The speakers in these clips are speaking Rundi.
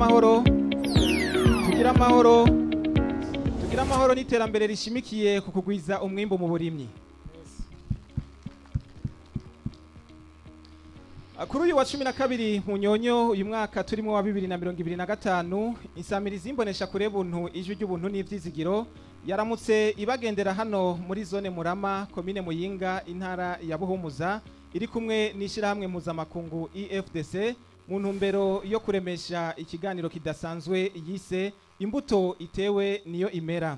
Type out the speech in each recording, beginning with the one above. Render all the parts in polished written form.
amahoro tugira amahoro n'iterambere rishimikiye ku kugwiza umwimbo mu burimyi. Kuri uyu wa 12 Munyonyo uyu mwaka turimo wa 2025 insamirizi imbonesha kure buntu ijwi ry'ubuntu n'ivyizigiro yaramutse ibagendera hano muri zone Murama komine Muyinga intara ya Buhumuza iri kumwe n'ishirahamwe mpuzamakungu EFDC mu ntumbero yo kuremesha ikiganiro kidasanzwe yise imbuto itewe niyo imera.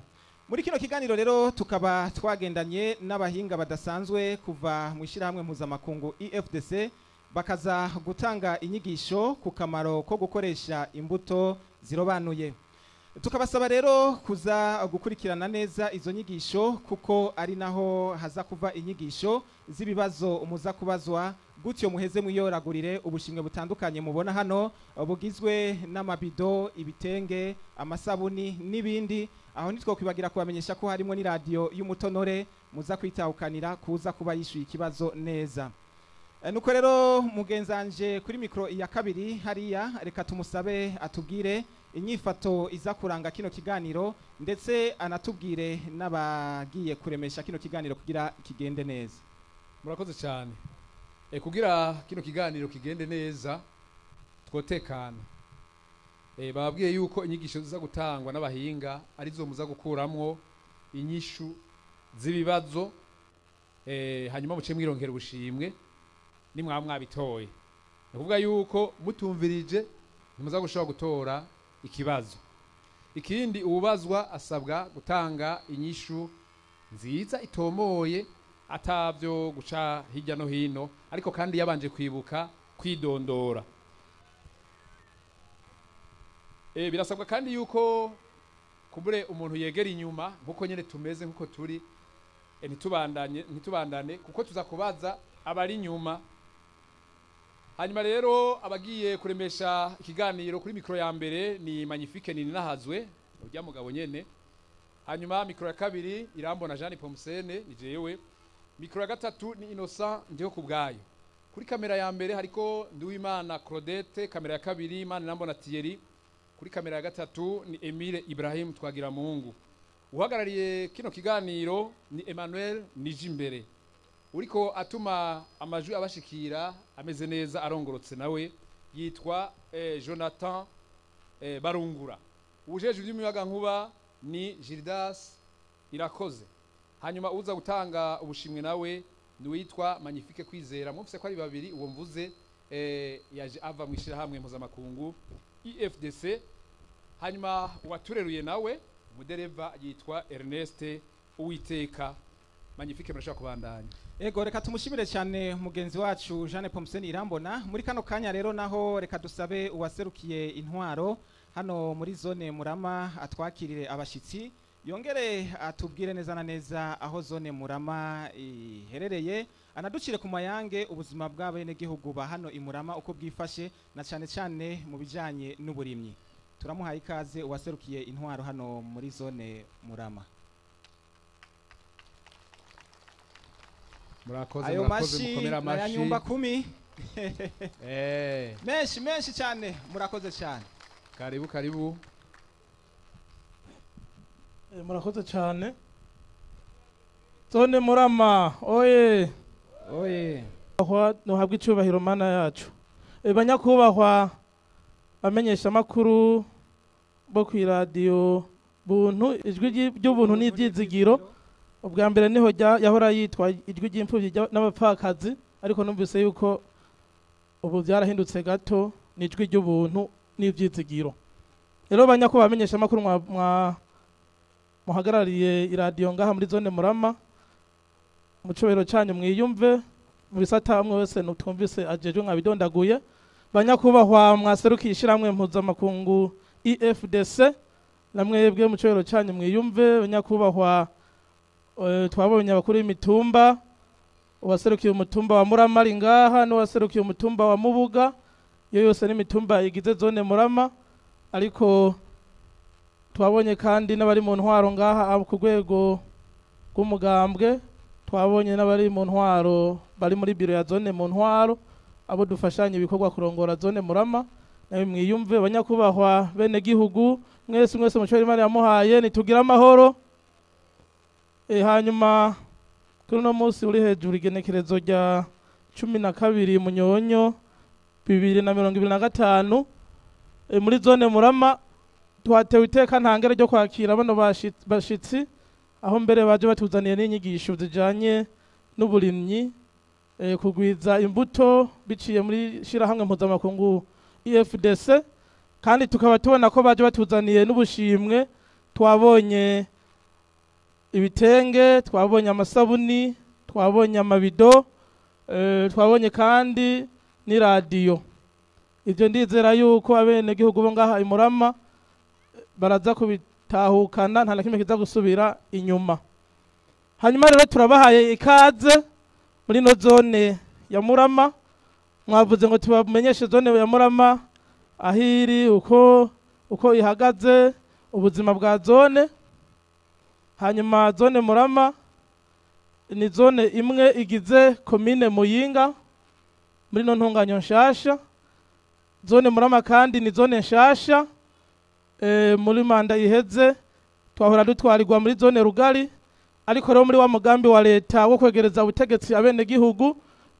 Muri kino kiganiro rero tukaba twagendanye n'abahinga badasanzwe kuva mu ishirahamwe mpuzamakungu EFDC bakaza gutanga inyigisho ku kamaro ko gukoresha imbuto zirobanuye. Tukabasaba rero kuza gukurikirana neza izo nyigisho kuko ari naho haza kuva inyigisho z'ibibazo umuza kubazwa gutyo muheze muyoragurire ubushimwe butandukanye mubona hano bugizwe n'amabido, ibitenge, amasabuni n'ibindi. Aho nitwo kwibagira kubamenyesha ko harimo ni radio y'umutonore muza kwitahukanira kuza kuba yishuye ikibazo neza. Nuko rero mugenzanje kuri mikro ya kabiri hariya reka tumusabe atubwire inyifato iza kuranga kino kiganiro ndetse anatubwire n'abagiye kuremesha kino kiganiro kugira kigende neza. Murakoze cyane. Kugira kino kiganiro kigende neza twotekana. Bababwiye yuko inyigisho ziza gutangwa n'abahinga arizo muza gukuramwo inyishu z'ibibazo hanyuma muce mwirongera ubushimwe nimwa mwabitoye. Ukuvuga yuko mutumvirije ntimuza gushobora gutora ikibazo. Ikindi ubazwa asabwa gutanga inyishu nziza itomoye atavyo guca hirya no hino ariko kandi yabanje kwibuka kwidondora. Birasabwa kandi yuko kubure umuntu yegera inyuma nkuko nyene tumeze nkuko turi ntitubandane kuko tuza kubaza abari inyuma. Hanyuma rero abagiye kuremesha ikiganiro kuri mikro ya mbere ni Magnifique Ninahazwe urya mugabo nyene. Hanyuma mikro ya kabiri Irambona Jean Pomsene ni jewe. Mikro ya gatatu ni Innocent ndiho kubgayo. Kuri kamera ya mbere hariko Nduwimana Claudette, kamera ya kabiri Imana Irambona Thierry. Kuri kamera ya gatatu ni Emile Ibrahim Twagira Mungu. Uhagarariye kino kiganiro ni Emmanuel Nijimbere. Uriko atuma amajwi abashikira ameze neza arongorotse nawe yitwa Jonathan Barungura. Ujeje iby'umuyaga nkuba ni Gildas Irakoze. Hanyuma uza gutanga ubushimwe nawe ni witwa Magnifique Kwizera. Mufise ko ari babiri uwo mvuze yaje ava mu ishirahamwe mpuzamakungu EFDC. Hanyuma watureruye nawe umudereva yitwa Ernest Uwiteka. Magnifique murashaka kubandanya. Ego reka tumushimire cyane mugenzi wacu Jeanne Pomseni Irambona. Muri kano kanya rero naho reka dusabe uwaserukiye intwaro hano muri zone Murama atwakirire abashitsi yongere atubwire neza na neza aho zone Murama iherereye anaducire ku mayange ubuzima bw'abene gihugu ba hano imurama uko bwifashe na cyane cyane mu bijanye n'uburimyi. Turamuhaye ikaze uwaserukiye intwaro hano muri zone Murama. Murakoze mukomera amashi ya nyumba 10 menshi cyane murakoze cyane. Karibu murakoze cyane. Zone Murama oye no habwa icubahiro mana yacu. Banyakubahwa bamenyesha makuru bo ku radio buntu ijwi ry'ubuntu n'ivyizigiro. Ubwa mbere niho yahora yitwa ijwi ry'imfuvyi n'abapfakazi ariko numvise yuko ubu byarahindutse gato n'ijwi ry'ubuntu n'ivyizigiro. Rero banyakubahwa bamenyesha makuru muhagarariye iradio ngaha muri zone Murama mu cubahiro cyanyu mwiyumve mu bisata hamwe wese nutumvise ajeje nkabidondaguye. Banyakubahwa mwaserukiye ishiramwe mpuzamakungu EFDC namwebwe mu cubahiro cyanyu mwiyumve. Banyakubahwa twabonye abakuru y'imitumba uwaserukiye umutumba wa Murama ari ngaha n'uwaserukiye umutumba wa Mubuga yo yose n'imitumba igize zone Murama ariko twabonye kandi n'abari mu ntwaro ngaha ku rwego rw'umugambwe. Twabonye n'abari mu ntwaro bari muri biro ya zone mu ntwaro abo dufashanye ibikorwa kurongora zone Murama mwiyumve banyakubahwa bene gihugu mwese mushobora Imana yamuhaye nitugira amahoro. Hanyuma kuri no munsi uri hejuru igenekerezo rya 12 Munyonyo 2025 muri zone Murama twatewe iteka ntangere ryo kwakira bano bashitsi aho mbere baje batuzaniye n'inyigisho zijanye n'uburimyi kugwiza imbuto biciye muri shirahamwe mpuzamakungu EFDC, kandi tukaba tubona ko baje batuzaniye n'ubushimwe. Twabonye ibitenge, twabonye amasabuni, twabonye amabido, twabonye kandi ni radio. Ivyo ndizera yuko abene gihugu bo ngaha imurama baraza kubitahukana nta nakimwe kiza gusubira inyuma. Hanyuma rero turabahaye ikaze muri no zone ya Murama. Mwavuze ngo tubamenyeshe zone ya Murama ahiri uko ihagaze ubuzima bwa zone. Hanyuma zone Murama ni zone imwe igize komine Muyinga muri no ntunganyo nshasha. Zone Murama kandi ni zone nshasha muri manda iheze twahora dutwarirwa muri zone Rugari, ariko rero muri wa mugambi wa leta wo kwegereza ubutegetsi abene gihugu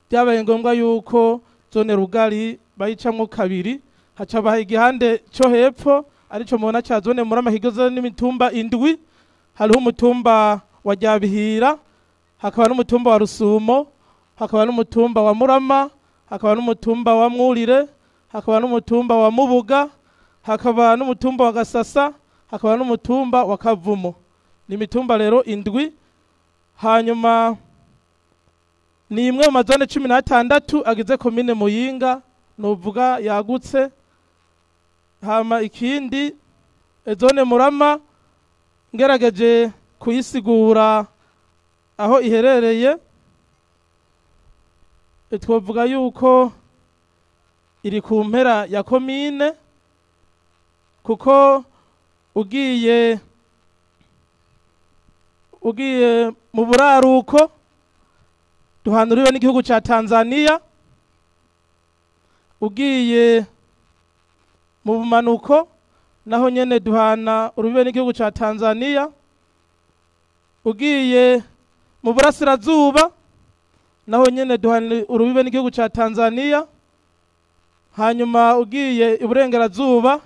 byabaye ngombwa yuko zone Rugari bayicamwo kabiri, hacabaha igihande cyo hepfo arico mubona cha zone Murama kigoze n'imitumba indwi. Hariho umutumba wa Ryabihira, hakaba n'umutumba wa Rusumo, hakaba n'umutumba wa Murama, hakaba n'umutumba wa Mwurire, hakaba n'umutumba wa Mubuga, hakaba n'umutumba wa Gasasa, hakaba n'umutumba wa Kavumo. Ni mitumba rero indwi. Hanyuma ni imwe mu mazone 16 agize komine Muyinga novuga yagutse. Hama ikindi zone Murama ngerageje kuyisigura aho iherereye, twovuga yuko iri ku mpera ya komine, kuko ugiye mu buraruko duhanuriwe n'igihugu ca Tanzania, ugiye mu bumanuko naho nyene duhana urubibe n'igihugu ca Tanzania, ugiye mu burasirazuba naho nyene duhana urubibe n'igihugu ca Tanzania. Hanyuma ugiye iburengerazuba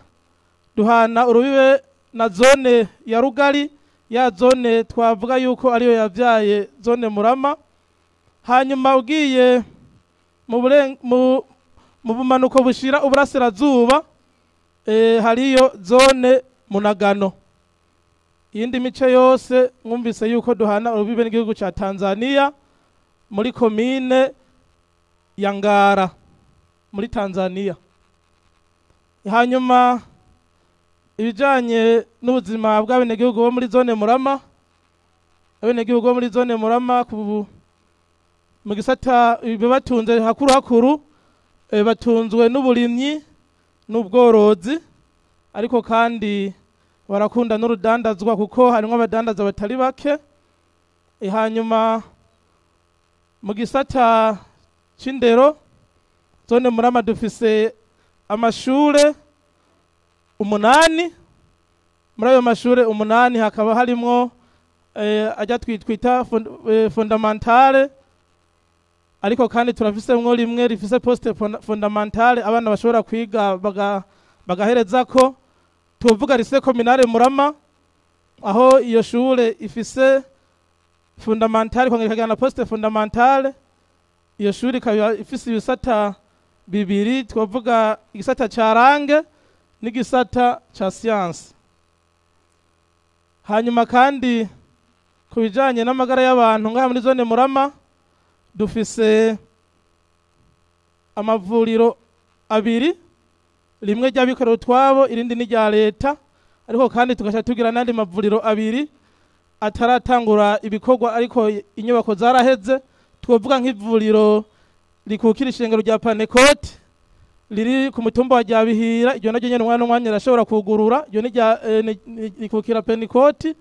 duhana urubibe na zone ya Rugari, ya zone twavuga yuko ariyo yavyaye zone Murama. Hanyuma ugiye mu bumanuko bushira uburasirazuba hariyo zone Munagano. Iyindi mice yose mwumvise yuko duhana urubibe n'igihugu ca Tanzania muri komine ya Ngara muri Tanzania. Hanyuma ibijanye n'ubuzima bw'abenegihugu bo muri zone Murama, abenegihugu bo muri zone Murama mu gisata bibatunze hakuru batunzwe n'uburimyi n'ubworozi, ariko kandi barakunda n'urudandazwa kuko harimo abadandaza batari bake. Hanyuma mu gisata c'indero zone Murama dufise amashure 8. Muri ayo mashure 8 hakaba harimwo ajya twita fondamentale, ariko kandi turafisemwo rimwe rifise poste fondamentale abana bashobora kwiga bagahereza ko tuvuga lycée communale Murama, aho iyo shure ifise fondamentale kongera ikagana poste fondamentale. Iyo shure ikaba ifise ibisata bibiri, twavuga igisata ca range n'igisata ca science. Hanyuma kandi kubijanye n'amagara y'abantu ngaha muri zone Murama dufise amavuriro 2, rimwe ry'abikorera utwabo irindi ni rya leta, ariko kandi tugasha tugira n'andi mavuriro 2 ataratangura ibikorwa ariko inyubako zaraheze. Twovuga nk'ivuriro rikukira ishengero rya Panecote liri ku mutumba wa Ryabihira, iryo naryo nyene umwanya arashobora kugurura, iryo ni rikukira Panecote.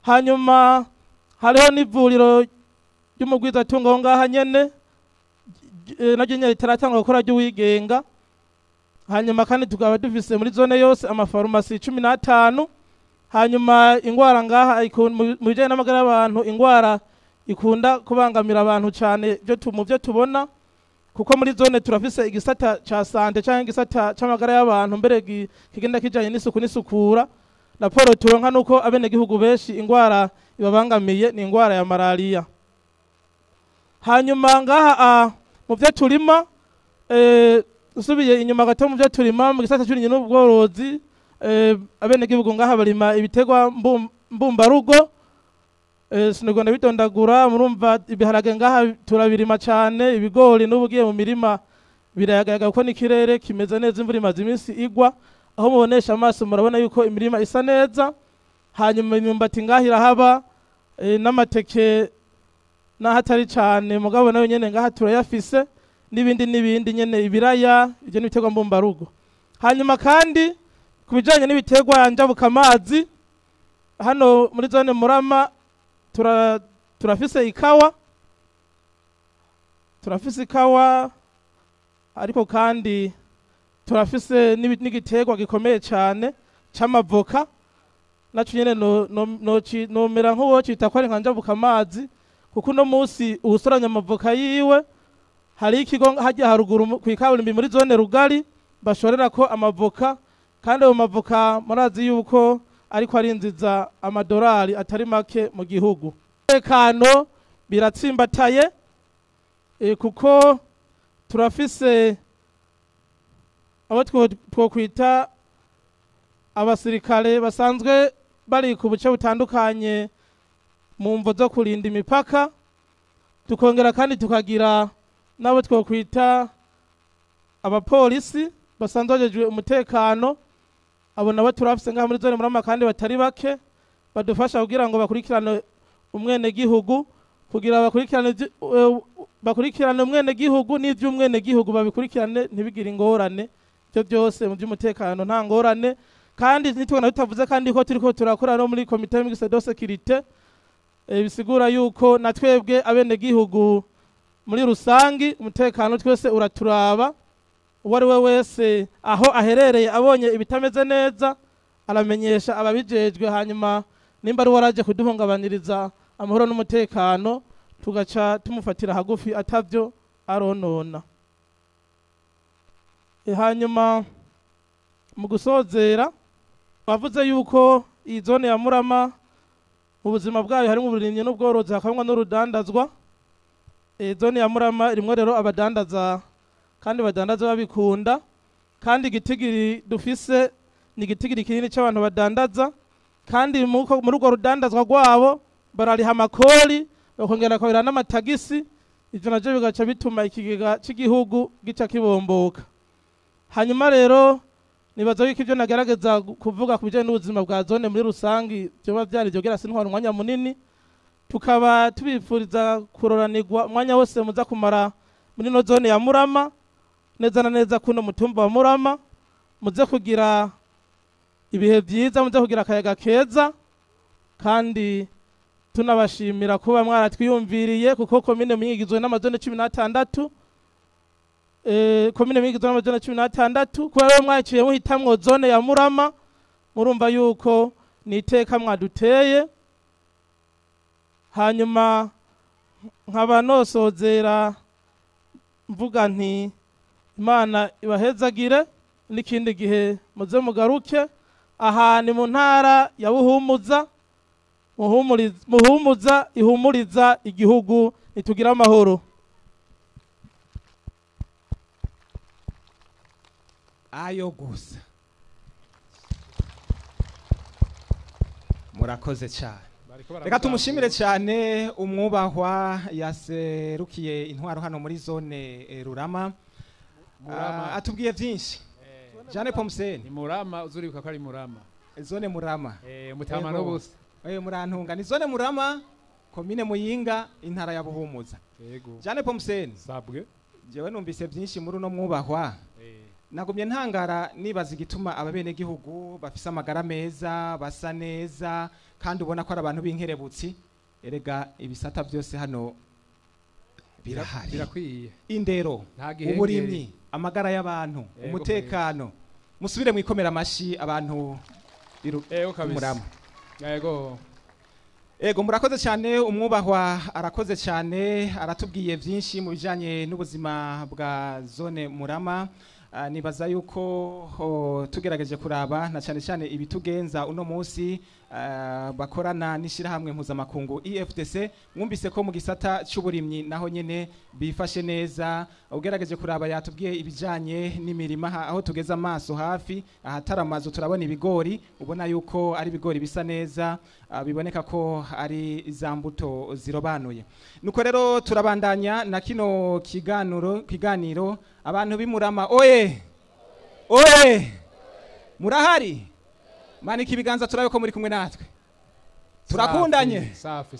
Hanyuma hariho n'ivuriro ry'umugwiza tungo ngaha nyene naryo nyene ritaratangura gukora ry'uwigenga, hanyuma kandi tukaba dufise muri zone yose amafarumasi 15. hanyuma ingwara ngaha mu bijanye n'amagara y'abantu ingwara ikunda kubangamira abantu cyane mu byo tubona, kuko muri zone turafise igisata ca sante cyangwa igisata c'amagara y'abantu mbere kigenda kijanye n'isuku n'isukura. Raporo turonka nuko abenegihugu benshi ingwara ibabangamiye ni ingwara ya malaria. Hanyuma ngaha mu byo turima usubiye inyuma gato mu byo turima mu gisata cy'uburimyi n'ubworozi, abenegihugu ngaha barima ibitegwa mbumbarugo. Sinigomba bitondagura, murumva ibiharage ngaha turabirima cyane, ibigori n'ubugiye mu mirima birayaga ko n'ikirere kimeze neza, imvura imaze iminsi igwa, aho mubonesha amaso murabona yuko imirima isa neza. Hanyuma imyumbati ngaha irahaba, n'amateke n'ahatari cyane mugabo nayo nyene ngaha turayafise, n'ibindi nyene ibiraya, ibyo n'ibiterwa mbumbarugo. Hanyuma kandi kubijanye n'ibiterwa njabuka amazi, hano muri zone Murama turafise ikawa, ariko kandi turafise n'igiterwa gikomeye cyane c'amavoka, naco nyene nomera nk'uwo cita ko ari nka njabuka amazi, kuko uno munsi uwusoranya amavoka yiwe hari ikigo hajya haruguru ku ikaburimbi muri zone Rugari bashorera ko amavoka, kandi ayo mavoka murazi yuko ariko arinziza amadolari atari make mu gihugu. Umutekano biratsimbataye, kuko turafise abo twokwita abasirikare basanzwe bari ku buce butandukanye mu mvo zo kurinda imipaka, tukongera kandi tukagira n'abo twokwita abapolisi basanzwe bajejwe umutekano. Abo nabo turafise ngaha muri zone Murama kandi batari bake, badufasha kugira ngo bakurikirane umwenegihugu, kugira bakurikirane umwenegihugu n'ivy'umwenegihugu babikurikirane ntibigire ingorane. Ibyo byose mu by'umutekano nta ngorane, kandi nitubona bitavuze kandi ko turiko turakora no muri komite mixte de sécurité, bisigura yuko na twebwe abenegihugu muri rusangi umutekano twese uraturaba. Uwo ari we wese aho aherereye abonye ibitameze neza aramenyesha ababijejwe, hanyuma nimba ari waraje kuduhungabaniriza amahoro n'umutekano tugaca tumufatira hagufi atavyo aronona. Hanyuma mu gusozera bavuze yuko iyi zone ya Murama mu buzima bwayo harimo uburimyi n'ubworozi hakabamwa n'urudandazwa. Zone ya Murama irimwo rero abadandaza kandi badandaza babikunda, kandi igitigiri dufise ni igitigiri kinini cy'abantu badandaza, kandi muri urwo rudandazwa rwabo barariha amakori bakongera bakabira n'amatagisi. Ivyo navyo bigaca bituma ikigega cy'igihugu gica kibomboka. Hanyuma rero nibaza yuko ivyo nagerageza kuvuga ku bijanye n'ubuzima bwa zone muri rusangi byoba byari byogera sintwara umwanya munini, tukaba tubifuriza kuroranirwa umwanya wose muza kumara muri no zone ya Murama, neza na neza kuno mutumba wa Murama, muze kugira ibihe byiza, muze kugira akayaga keza, kandi tunabashimira kuba mwaratwiyumviriye, kuko komine mwigizwe n'amazone 16, komine mwigizwe n'amazone 16, kuba rero mwaciye muhitamwo zone ya Murama, murumva yuko ni iteka mwaduteye. Hanyuma nkaba nosozera mvuga nti Imana ibahezagire, n'ikindi gihe muze mugaruke. Aha ni mu ntara ya Buhumuza, Muhumuza ihumuriza igihugu, nitugira amahoro. Ayo gusa murakoze cyane. Reka tumushimire cyane umwubahwa yaserukiye intwaro hano muri zone Rurama. Atubwiye byinshi. Jeanne Pomseni. Ni Murama, uzuribuka ko ari Murama. Zone Murama. Mutama no busa. Murantunga ni zone Murama, komine Muyinga, intara ya Buhumuza. Yego. Jeanne Pomseni. Sabwe. Jewe numvise byinshi muri no mwubahwa. Nagumye ntangara nibaza igituma ababene gihugu bafise amagara meza, basa neza, kandi ubona ko ari abantu b'inkerebutsi. Erega ibisata byose hano birahari birakwiye indero Nta gihengeri. uburimyi amagara y'abantu Yego, umutekano musubire mwikomera amashi abantu Ego kabisa. murama yego ego murakoze cyane umwubahwa arakoze cyane aratubwiye byinshi mu bijanye n'ubuzima bwa zone murama. Nibaza yuko tugerageje kuraba na cyane cyane ibitugenza uno munsi bakorana n'ishirahamwe mpuzamakungu EFDC mwumvise ko mu gisata cy'uburimyi naho nyene bifashe neza ugerageje kuraba yatubwiye ibijanye n'imirima aho tugeze amaso hafi ahataramazu turabona ibigori ubona yuko ari ibigori bisa neza biboneka ko ari za mbuto zirobanuye nuko rero turabandanya na kino kiganiro abantu bimurama oye murahari manika ibiganza turabe ko muri kumwe natwe turakundanye safi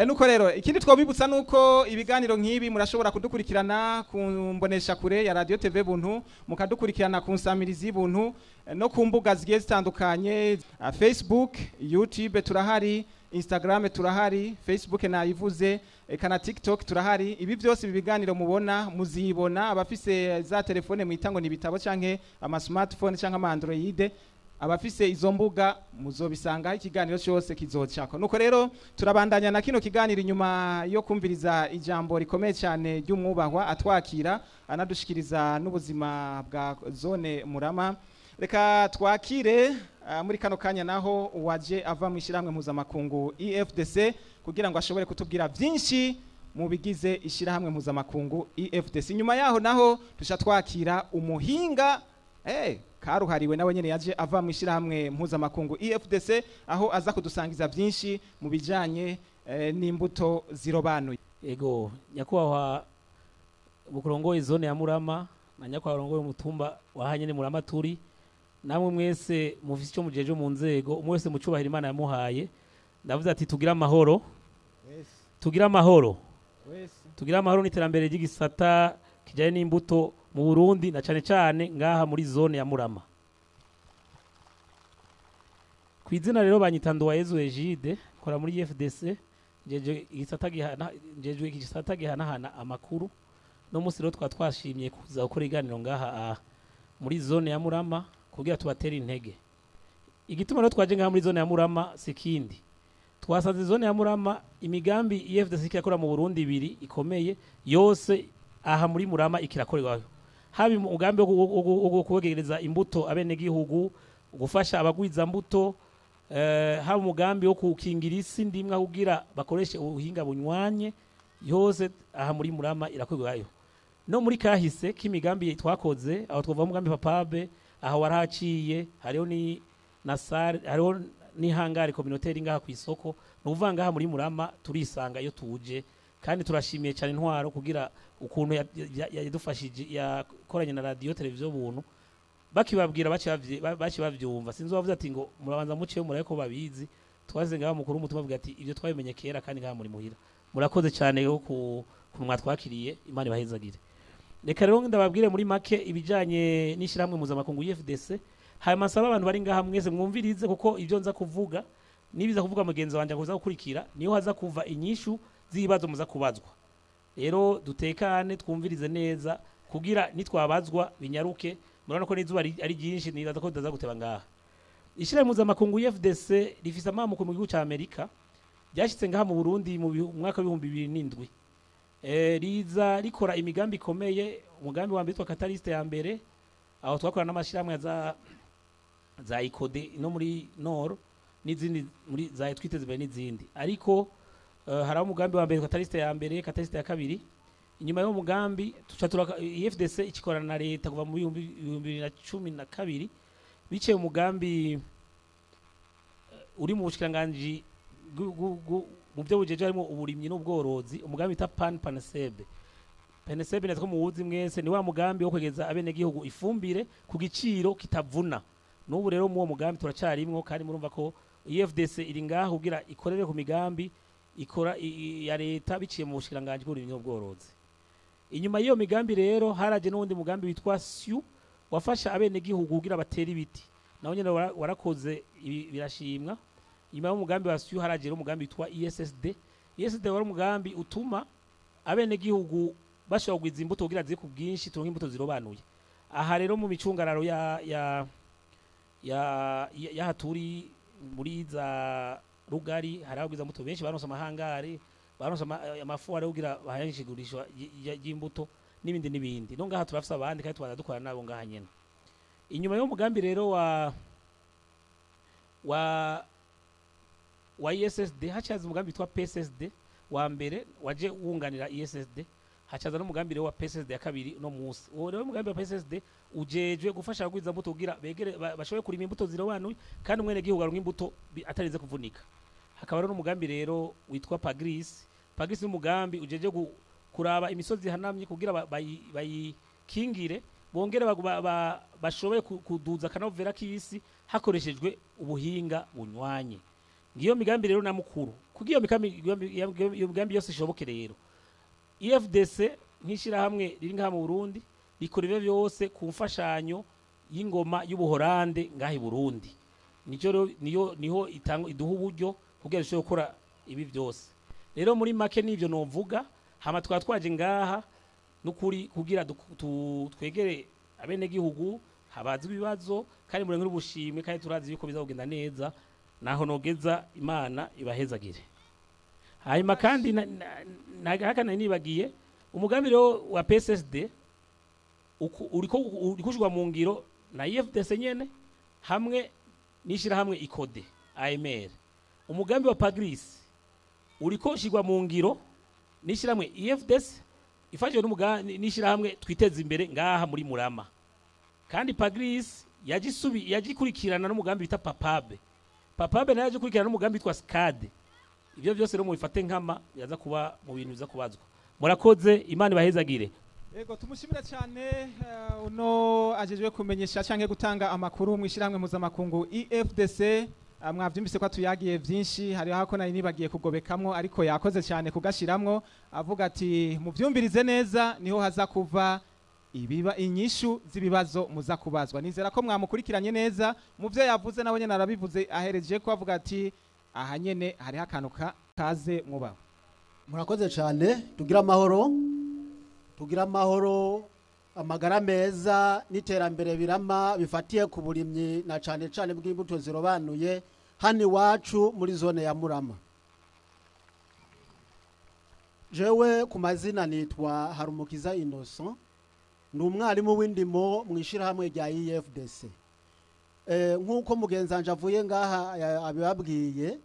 nuko rero ikindi twobibutsa nuko ibiganiro nk'ibi murashobora kudukurikirana ku mbonesha kure ya Radio TV Buntu mukadukurikirana ku nsamirizi Buntu no ku mbuga zigiye zitandukanye Facebook, YouTube turahari, Instagram turahari, Facebook nayivuze kana TikTok turahari. Ibi byose bibiganiro mubona muzibona abafise za telefone mwitango ni bitabo canke ama smartphone canke ama Android abafise izo mbuga muzobisanga ikiganiro cyose kizocako nuko rero turabandanya na kino kiganiro inyuma yo kumviriza ijambo rikomeye cyane ry'umwubahwa atwakira anadushikiriza n'ubuzima bwa zone murama. Reka twakire muri kano kanya naho waje ava mu ishiramwe mpuzamakungu EFDC kugira ngo ashobore kutubwira byinshi mu bigize ishiramwe mpuzamakungu EFDC. Inyuma yaho naho tusha twakira umuhinga karuhariwe nawe nyene yaje ava mu ishiramwe mpuzamakungu EFDC aho aza kudusangiza byinshi mu bijanye n'imbuto zirobanuye. Ego nyakubahwa bukurongoye zone ya Murama na nyakubahwa rongoye umutumba wahanye ni Murama turi namwe mwese mufise icyo mujeje mu nzego umwese mucubahira Imana yamuhaye ndavuze ati tugira amahoro tugira amahoro tugira amahoro n'iterambere ry'igisata kijanye n'imbuto mu Burundi na cyane cyane ngaha muri zone ya Murama. Kwizina rero banyitando wa Yezu Egide kora muri FDC jeje igisata gihana amakuru no musi rero twashimye kuza gukora iganiro ngaha muri zone ya Murama kugira tubatera intege. Igituma rero twaje ngaha muri zone ya Murama sikindi twasanze zone ya Murama imigambi EFDC ikakora mu Burundi ibiri ikomeye yose aha muri Murama ikirakorerwayo habi umugambi wo kuwegereza imbuto abene gihugu gufasha abagwiza mbuto haba umugambi wo kukingira isi ndimwa kugira bakoreshe ubuhinga bunywanye yose aha muri Murama irakorerwayo no muri kahise k'imigambi twakoze aho twavuga umugambi papabe aho waraciye hariho ni nasare hariho ni hangari communautaire ngaha ku isoko nuvuga ngaha muri Murama turisanga yo tuje kandi turashimiye cyane intwaro kugira ukuntu yadufashije yakoranye na radio televiziyo Buntu bakibabwira bavyumva sinzi wavuze ati ngo murabanza muciye muraye ko babizi twaze ngaha mukuru umutumwa avuga ati ibyo twabimenye kera kandi ngaha muri muhira murakoze cyane yo ku mwatwakiriye Imana ibahezagire. Reka rero ndababwire muri make ibijanye n'ishiramwe mpuzamakungu EFDC hanyuma nsaba abantu bari ngaha mwese mwumvirize kuko ibyo nza kuvuga nibiza kuvuga mugenzi wanje kuza gukurikira niyo haza kuva inyishu zibazo muza kubazwa. Rero dutekane twumvirize neza kugira nitwabazwa binyaruke murabona ko n'izuba ari ryinshi nibaza ko ndaza guteba ngaha. Ishiramwe mpuzamakungu EFDC rifise amamuko mu gihugu ca Amerika ryashitse ngaha mu Burundi mu mwaka wa 2007 riza rikora imigambi ikomeye umugambi wa mbere witwa Catalyst ya mbere aho twakora n'amashiramwe za Ikode no muri Nord n'izindi muri za twiteze imbere n'izindi ariko hari umugambi wa mbere Catalyst ya mbere Catalyst ya kabiri inyuma yo mugambi tucatura EFDC ikikorana na leta kuva mu 2012 biciye umugambi uri mu bushikiranganje mu byo bujeje harimo uburimyi n'ubworozi umugambi ta Panesebe natwo muwuzi mwese ni wa mugambi wo kwegeza abene gihugu ifumbire ku giciro kitavuna n'ubu rero mu mugambi turacarimwo kandi murumva ko EFDC iri ngaho kugira ikorere ku migambi ikora ya leta biciye mu bushikiranganje bw'uburimyi n'ubworozi. Inyuma y'iyo migambi rero haraje n'undi mugambi witwa SIU wafasha abene gihugu kugira batera ibiti naho nyene warakoze birashimwa. Inyuma y'umugambi wa SIU haraje umugambi witwa ESSD wari umugambi utuma abene gihugu bashobora kugwiza imbuto kugira zize ku bwinshi turonke imbuto zirobanuye. Aha rero mu micungararo ya haturi muri za Rugari hari abagwiza imbuto benshi baronse amahangare, baronse amafuare kugira bahayishigurisha y'imbuto n'ibindi. No ngaha turafise abandi kandi twaza dukora nabo ngaha nyene. Inyuma yo mugambi rero wa ISSD hacaza umugambi witwa PSSD wa mbere waje wunganira ISSD, hacaza no mugambi rero wa PSSD ya kabiri no musi. Uwo rero mugambi wa PSSD ujejwe gufasha kugwiza imbuto kugira begere bashoboye kurima imbuto zirobanuye kandi umwene gihugu aronka imbuto atarize kuvunika. Hakaba rero umugambi rero witwa Pagris ni umugambi ujeje kuraba imisozi hanamye kugira bayikingire bongere bashoboye kuduza kanovera k'isi hakoreshejwe ubuhinga bunywanye. Ngiyo migambi rero namukuru kugiyo migambi yose ishoboke rero IFDC nkishira hamwe riri ngaha mu Burundi rikorera byose ku mfashanyo y'ingoma y'ubuhorande ngaha i Burundi. Niho iduha uburyo kugira dushobore gukora ibi byose. Rero muri make nivyo novuga hama twaje ngaha nukuri kugira twegere abene gihugu habazi ibibazo kandi muri n'ubushimwe kandi turazi yuko bizagenda neza naho nogeza Imana ibahezagire. Hanyuma kandi nagahakana nibagiye umugambi rero wa PSSD urikushwa mu ngiro na IFDC nyene hamwe nishira hamwe ikode AMR. Umugambi wa Pagris uriko shigwa mu ngiro nishira hamwe IFDC ifashwe nishira hamwe twiteza imbere ngaha muri Murama. Kandi Pagris yagikurikirana n'umugambi bita Papabe naje kurikirana n'umugambi witwa SCAD. Ibyo byose rero mubifate nkama yaza kuba mu bintu biza kubazwa. Murakoze Imana ibahezagire. Ego tumushimira cyane uno ajejwe kumenyesha canke gutanga amakuru mwishiramwe mpuzamakungu IFDC. Mwavyumvise ko tuyagiye byinshi hari hako nari nibagiye kugobekamwo ariko yakoze cyane kugashiramwo avuga ati muvyumvirize neza niho haza kuva ibiba inyishu z'ibibazo muza kubazwa. Nizera ko mwamukurikiranye neza mu byo yavuze nawe nyene arabivuze ahereje ko avuga ati aha nyene hari hakanuka kaze muba. Murakoze cyane tugira amahoro amagara meza n'iterambere birama bifatiye ku burimyi na cyane bw'imbuto zirobanuye hani wacu muri zone ya Murama. Jewe ku mazina nitwa Harumukiza Innocent ni umwarimu w'indimo mwishira hamwe rya IFDC. Nkuko mugenzanje avuye ngaha abibabwiye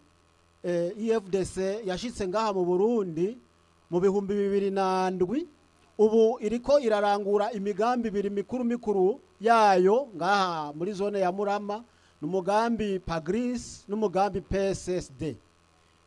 IFDC yashitse ngaha mu Burundi mu bihumbi 2007 ubu iriko irarangura imigambi ibiri mikuru yayo ngaha muri zone ya Murama n'umugambi Pagris n'umugambi PSSD.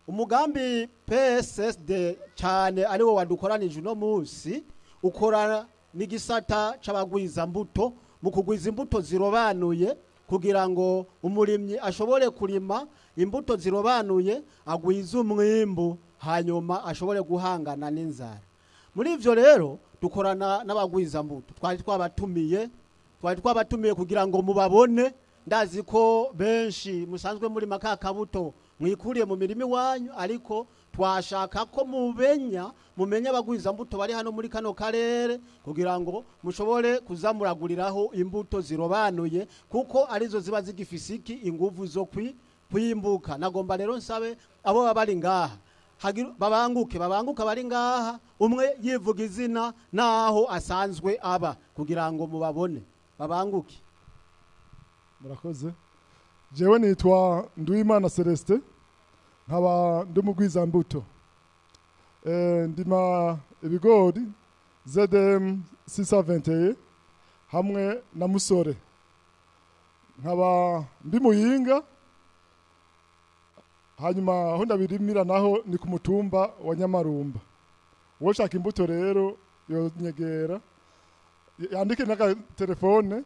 Umugambi PSSD cyane ari wo wadukoranije no munsi ukora n'igisata c'abagwiza mbuto mu kugwiza imbuto zirobanuye kugira ngo umurimyi ashobore kurima imbuto zirobanuye agwiza umwimbu hanyuma ashobore guhangana n'inzara. Muri ivyo rero dukorana n'abagwiza mbuto twari twabatumiye kugira ngo mubabone. Ndazi ko benshi musanzwe muri makakabuto mwikuriye mu mirimi wanyu ariko twashaka ko mumenya abagwiza mbuto bari hano muri kano karere kugira ngo mushobore kuzamuraguriraho imbuto zirobanuye kuko arizo ziba zigifisiki inguvu zo kwimbuka. Nagomba rero nsabe abo bari ngaha babanguke bari ngaha umwe yivuga izina naho asanzwe aba kugira ngo mubabone babanguke. Murakoze. Jewe nitwa Nduwimana Celestin nkaba ndumugwiza mbuto. Ndima ibigori ZM 621 hamwe na Musore. Nkaba ndi Muyinga hanyuma aho ndabirimira naho ni ku mutumba wa Nyamarumba. Woshaka imbuto rero yo nyegera yandike na telefone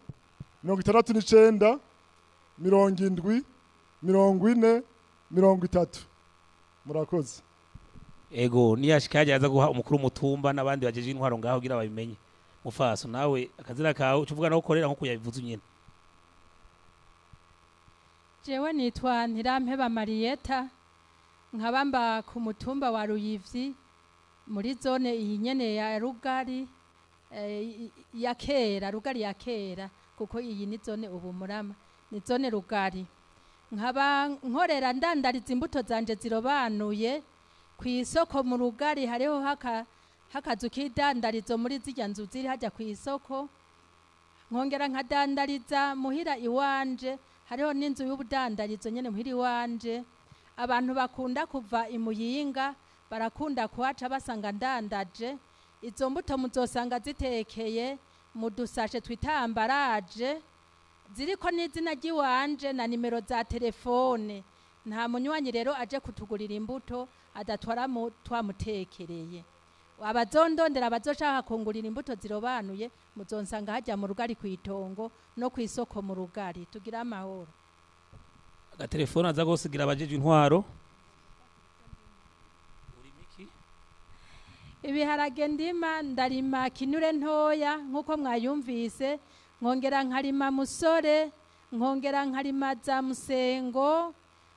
69 70 40 30. Murakoze. Ego niyashikaje aza guha umukuru mutumba nabandi bajeje intwaro ngaho gira babimenye. Mufaso nawe akazira kawe ucuvuga naho ukorera nko kuyabivuze nyene. Jewe nitwa Ntirampeba Marieta nkabamba ku mutumba wa Ruyivyi muri zone iyi nyene ya Rugari ya kera, Rugari ya kera, kuko iyi ni zone ubu Murama, ni zone Rugari. Nkaba nkorera ndandariza imbuto zanje zirobanuye ku isoko mu Rugari. Hariho hakazu k'idandarizo muri zirya nzu ziri hajya ku isoko, nkongera nkadandariza muhira iwanje. Hariho n'inzu y'ubudandarizo nyene muhira iwanje. Abantu bakunda kuva imuyinga barakunda kuhaca basanga ndandaje. Izo mbuto muzosanga zitekeye mu dusashe twita ambaraje, ziriko n'izina ry'iwanje na nimero za telefone. Nta munywanyi rero aje kutugurira imbuto adatwara twamutekereye. Abazondondera bazoshaka kungurira imbuto zirobanuye muzonsanga hajya mu Rugari kwitongo no kwisoko mu Rugari. Tugira amahoro. Agatelefone aza gosigira abajeje intwaro. Ibiharage ndima ndarima kinure ntoya nkuko mwayumvise, nkongera nkarima musore, nkongera nkarima za musengo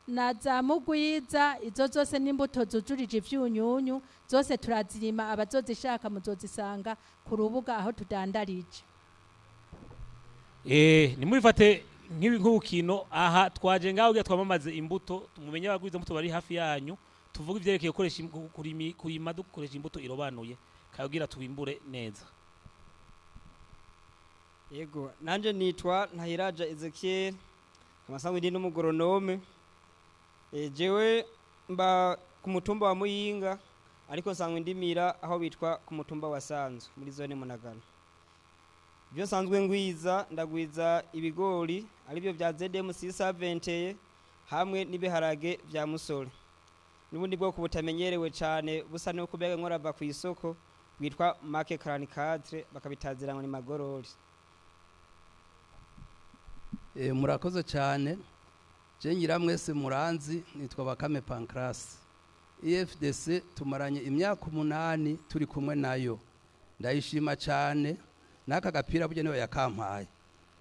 na za mugwiza. Izo zose n'imbuto zujurije ivyunyunyu, zose turazirima. Abazozishaka muzozisanga ku rubuga aho tudandarije. Nimubifate nk'ibikino aha twaje ngaho ugiye twamamaze imbuto, tumumenye abagwiza imbuto bari hafi yanyu, tuvuga ivyerekeye gukoresha kurima dukoresha imbuto irobanuye kagira tubimbure neza. Yego, nanje nitwa Ntahiraja Ezekiel, kamasanzwe ndi n'umugoronome. Jewe mba ku mutumba wa Muyinga, ariko nsanzwe ndimira aho bitwa ku mutumba wa Sanzu muri zone Munagano. Byo sanzwe ngwiza, ndagwiza ibigori aribyo bya ZDM 670 hamwe n'ibiharage bya musore. Nubundi bwo kubutamenyerewe cyane busa no kubega nkorava ku isoko bwitwa Marke 44 bakabitazira ngo ni magorori. Murakoze cyane. Je ngira mwese muranzi, nitwa Bakame Pancras. EFDC tumaranye imyaka 8 turi kumwe nayo. Ndayishima cyane. Naka gapira buje niwe yakampaye.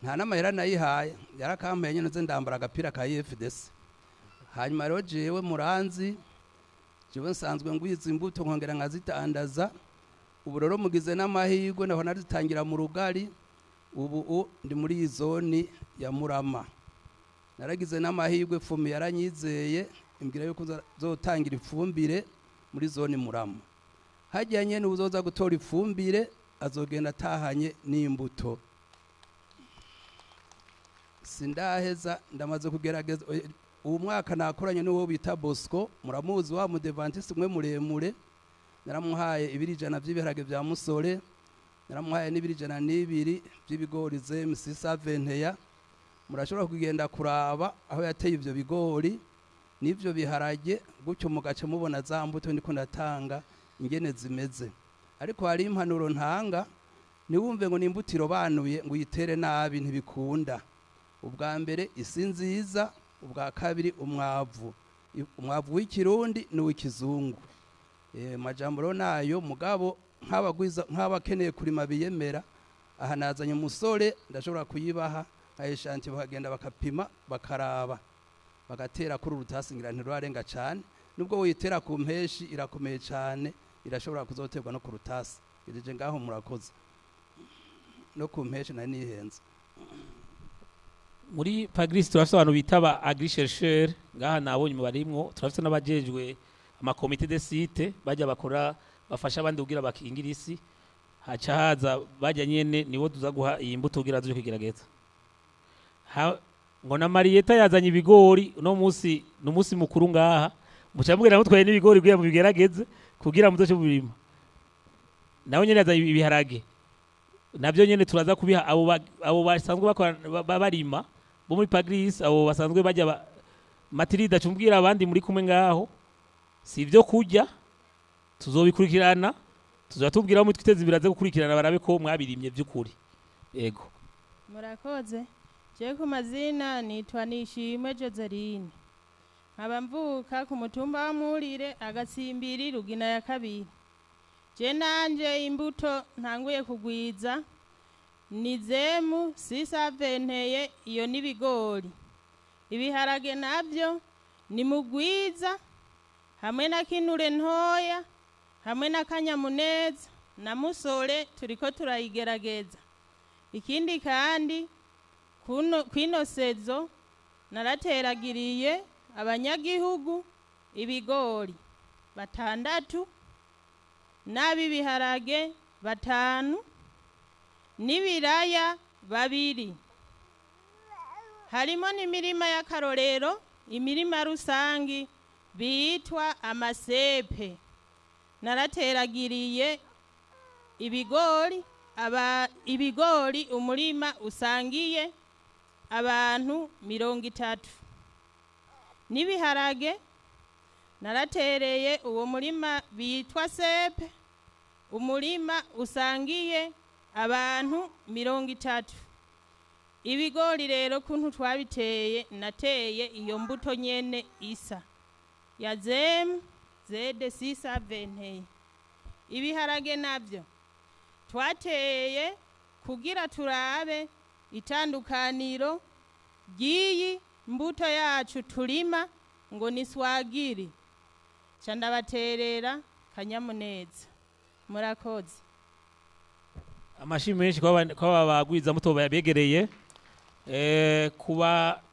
Nta namahera nayihaye, yarakampaye nyene nze ndambara agapira ka EFDC. Hanyuma rero jewe muranzi, jewe nsanzwe ngwiza imbuto nkongera nkazitandaza. Ubu rero mugize n'amahirwe naho naritangira mu Rugari. Ubu ndi muri zone ya Murama. Naragize n'amahirwe Fumi yaranyizeye imbwira yuko zotangira ifumbire muri zone Murama. Hajyanye n'uzoza gutora ifumbire azogenda atahanye n'imbuto. Sindaheza ndamaze kugerageza ubu mwaka nakoranye n'uwo bita Bosco, muramuzi wa mudevantiste umwe muremure. Naramuhaye ibirijana by'ibiharage bya musore, naramuhaye n'ibirijana n'ibiri by'ibigori ZM 670. Murashobora kugenda kuraba aho yateye ivyo bigori n'ivyo biharage, gutyo mugace mubona za mbuto ndiko ndatanga ingene zimeze. Ariko hari impanuro ntanga, niwumve ngo nimbuto irobanuye ngo yitere nabi ntibikunda. Ubwa mbere isi nziza, ubwa kabiri umwavu w'ikirundi n'uw'ikizungu. Majambo rero nayo mugabo nk'abakeneye kurima biyemera, aha nazanye umusore ndashobora kuyibaha ayishanti bakagenda bakapima bakaraba bagatera kuri urutasi ngira ntirwarenga cyane. Nubwo uyitera ku mpeshi irakomeye cyane, irashobora kuzoterwa no ku rutasi. Irije ngaho murakoze no ku mpeshi na nihenze. Muri Pagris turafite abantu bitaba agrichercheur ngaha nabonye mu barimwo, turafite n'abajejwe amakomite de site bajya bakora bafasha abandi kugira bakingira isi. Haca haza bajya nyene niwo tuza guha iyi mbuto kugira zuje kugerageza. Ngo na Marieta yazanye ibigori no musi mukuru ngaha, mucambwira mutwaye n'ibigori kugira mu bigerageze kugira muzoce birima. Nawe nyene yazanye ibiharage, nabyo nyene turaza kubiha abo basanzwe bakora barima bo muri Pagris, abo basanzwe bajya matirida cumbwira abandi muri kumwe ngaho. Si ibyo kujya tuzobikurikirana, tuzatubwira mu twiteze biraze gukurikirana barabe ko mwabirimye by'ukuri. Yego murakoze. Je ku mazina nitwa Nishimwe Joseline, nkaba mvuka ku mutumba wa Murire Agatsimbiri Rugina ya kabiri. Je nanje imbuto ntanguye kugwiza ni ZM 670, iyo n'ibigori. Ibiharage nabyo ni mugwiza hamwe na kinure ntoya hamwe na Kanyamuneza na Musore turiko turayigerageza. Ikindi kandi kwino sezo narateragiriye abanyagihugu ibigori 6 n'abibiharage 5 n'ibiraya 2. Harimo n'imirima y'akarorero, imirima rusangi bitwa amasepe. Narateragiriye ibigori umurima usangiye abantu 30. N'ibiharage naratereye uwo murima bitwa sepe, umurima usangiye abantu 30. Ibigori rero kuntu twabiteye, nateye iyo mbuto nyene isa ya ZD620. Ibiharage navyo twateye kugira turabe itandukaniro ry'iyi mbuto yacu turima ngo ni swagiri. Candabaterera Kanyamuneza. Murakoze. Amashimi menshi kwa bagwiza muto babegereye.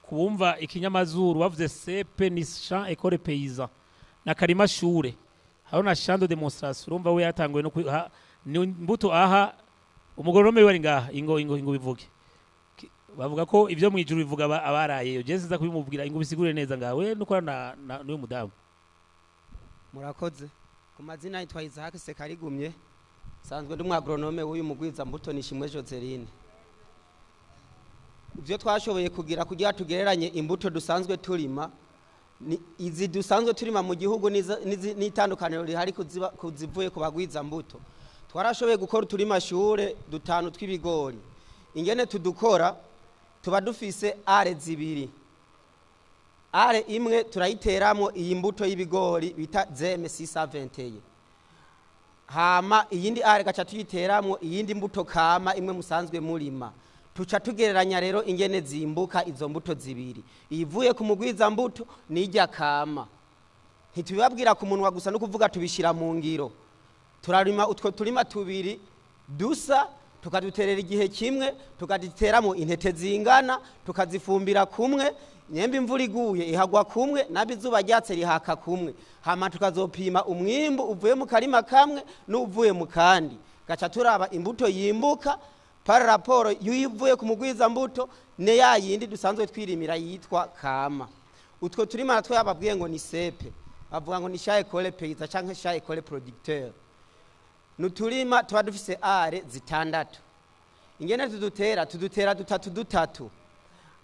Kubumva ikinyamazuru bavuze sepe ni champ école paysan na karima shure. Harona champ de démonstration urumva we yatanguye no ni mbuto aha umugoronome wari ngaha ingo bivuge. Bavuga ko ivyo mwijuru bivuga abaraye je nziza kubimubwira ingo bisigure neza ngawe nuko n'uyu mudamu. Murakoze. Ku mazina yitwa Isaac Sekarigumye. Sanzwe ndi umwagronome w'uyu mugwiza mbuto Nishimwe Joseline. Ivyo twashoboye kugira tugereranye imbuto dusanzwe turima, izi dusanzwe turima mu gihugu n'itandukaniro rihari kuzivuye ku bagwiza mbuto. Twarashoboye gukora uturima shure 5 tw'ibigori. Ingene tudukora tuba dufise are 2. Are imwe turayiteramo iyi mbuto y'ibigori bita ZM620. Hama iyindi are gacha tuyiteramo iyindi mbuto kama imwe musanzwe murima. Tuca tugereranya rero ingene zimbuka izo mbuto 2. Ivuye ku mugwiza mbuto nijya kama. Ntitubabwira ku munwa gusa no kuvuga tubishira mu ngiro. Turarima utwo turima 2 dusa, tukaduterera igihe kimwe, tukaditeramo intete zingana, tukazifumbira kumwe, nyembe imvura iguye ihagwa kumwe, nabizuba ryatse rihaka kumwe. Hama tukazopima umwimbu uvuye mu karima kamwe n'uvuye mu kandi. Gacha turaba imbuto yimbuka par raporo yuyivuye ku mugwiza mbuto ne yayindi dusanzwe twirimira yitwa kama. Utwo turima natwe yababwiye ngo ni sepe. Bavuga ngo ni champ école paysan canke champ école producteur. Nuturima tuba dufise are 6. Ingene tudutera 3.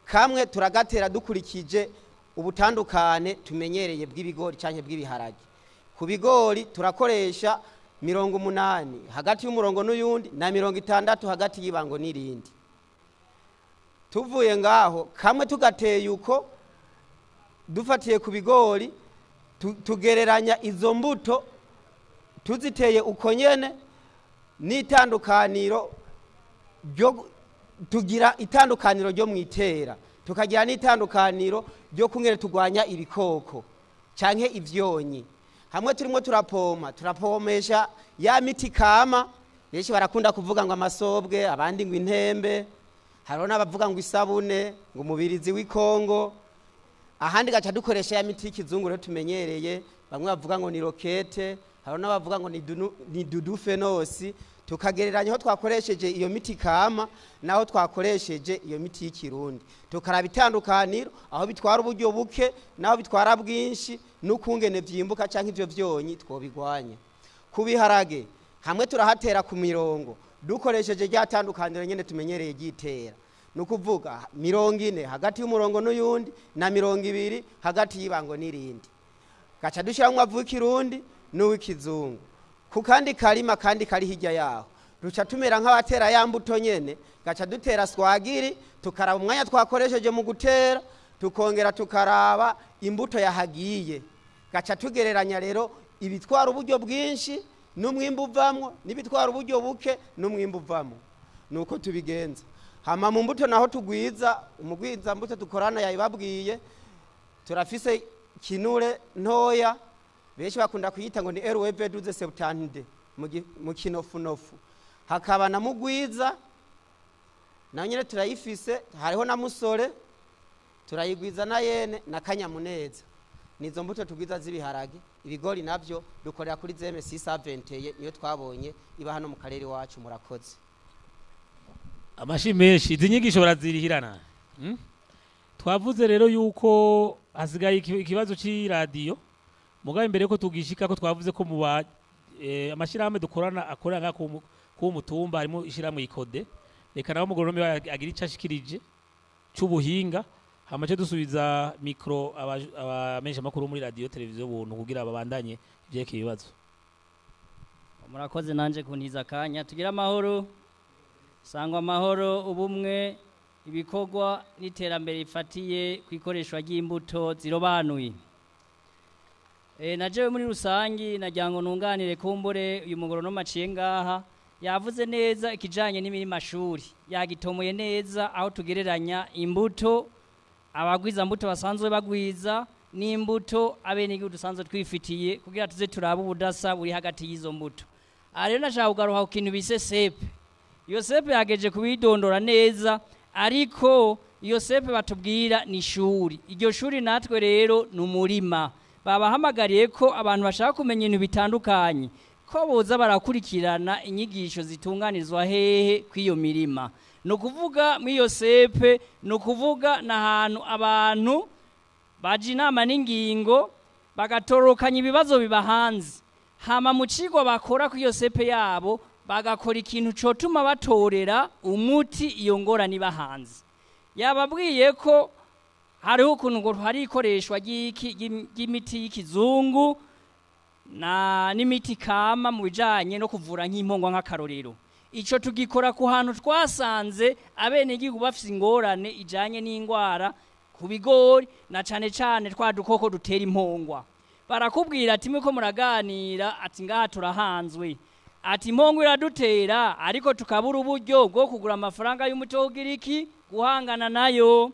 Kamwe turagatera dukurikije ubutandukane tumenyereye bw'ibigori canke bw'ibiharage. Ku bigori turakoresha 80 hagati y'umurongo n'uyundi na 60 hagati y'ibango n'irindi. Tuvuye ngaho kamwe tugateye uko dufatiye ku bigori tugereranya izo mbuto tuziteye uko nyene n'itandukaniro ryo tugira itandukaniro ryo mwitera, tukagira n'itandukaniro ryo kungere tugwanya ibikoko canke ivyonyi. Hamwe turimo turapomesha ya miti kama, yeshi barakunda kuvuga ngo amasobwe, abandi ngo intembe, harona bavuga ngo isabune, ngo umubirizi w'ikongo. Ahandi gacha dukoresha ya miti y'ikizungu rero tumenyereye, bamwe bavuga ngo ni rokete, harona bavuga ngo ni dudufenosi. Tukagereranya aho twakoresheje iyo miti kama naho twakoresheje iyo miti y'ikirundi. Tukaraba itandukaniro aho bitwara uburyo buke naho bitwara bwinshi n'ukungene vyimbuka canke ivyo vyonyi twobigwanya. Kubiharage hamwe turahatera ku mirongo dukoresheje rya tandukaniro nyene tumenyereye gitera. Nukuvuga 40 hagati y'umurongo n'uyundi na 20 hagati y'ibango n'irindi. Gacha dushiramwe avuye ikirundi n'uw'ikizungu. Kukandi karima kandi kari hirya yaho ruca tumera nk'abatera ya mbuto nyene, gacha dutera swagiri, tukaraba umwanya twakoresheje mu gutera, tukongera tukaraba imbuto yahagiye. Gacha tugereranya rero ibitwara uburyo bwinshi n'umwimbu uvamwo n'ibitwara uburyo buke n'umwimbu uvamwo. Nuko tubigenza. Hama mu mbuto naho tugwiza, umugwiza mbuto dukorana yayibabwiye, turafise kinure ntoya benshi bakunda kuyita ngo ni RWV duze septante mu kinofunofu. Hakaba na mugwiza na nyine turayifise, hariho na musore turayigwiza na yene na kanyamuneza. Nizo mbuto tugwiza z'ibiharage. Ibigori navyo dukorera kuri ZM670 niyo twabonye iba hano mu karere wacu. Murakoze. Amashi menshi izi nyigisho barazirihirana. Twavuze rero yuko hasigaye ikibazo c'iradiyo. Mugabe imbere ko tugishika ko twavuze ko mu amashirahamwe dukorana akorana ku mutumba harimo ishiramwe ikode. Reka naho mugoronome agira icashikirije c'ubuhinga. Hamace dusubiza mikro abamenyesha makuru muri radio televiziyo buntu kugira babandanye ivyeke ibibazo. Murakoze nanje kuntiza kanya tugira amahoro. Sangwa amahoro, ubumwe, ibikorwa n'iterambere rifatiye kwikoreshwa ry'imbuto zirobanuye. Najewe muri rusangi nagira ngo nunganire kumbure uyu mugoronome aciye ngaha yavuze neza ikijanye n'imirima mashuri, yagitomoye neza aho tugereranya imbuto abagwiza mbuto basanzwe bagwiza n'imbuto abenegihugu dusanzwe twifitiye kugira tuze turaba ubudasa buri hagati y'izo mbuto. Rero nashaka kugaruka ku kintu bise sepe. Iyo sepe yageje kubidondora neza, ariko iyo sepe batubwira ni shuri. Iryo shuri natwe rero ni umurima. Babahamagariye ko abantu bashaka kumenya ibintu bitandukanye ko boza barakurikirana inyigisho zitunganizwa hehe kw'iyo mirima. No kuvuga mwiyo sepe, no kuvuga n'ahantu abantu baje inama n'ingingo bagatorokanya ibibazo bibahanze. Hama mu cigwa bakora kw'iyo sepe yabo bagakora ikintu cotuma batorera umuti iyo ngorane bahanze. Yababwiye ko hariho ukuntu ngo hari ikoreshwa ry'imiti y'ikizungu na n'imiti kama mu bijanye no kuvura nk'impongwa nk'akarorero. Ico tugikora ku hantu twasanze abenegihugu bafise ingorane ijanye n'ingwara ku bigori na cane cane twa dukoko dutera impongwa. Barakubwira ati mwe ko muraganira ati ngaha turahanzwe. Ati impongwa iradutera ariko tukabura uburyo bwo kugura amafaranga y'umuti wo giriki guhangana nayo.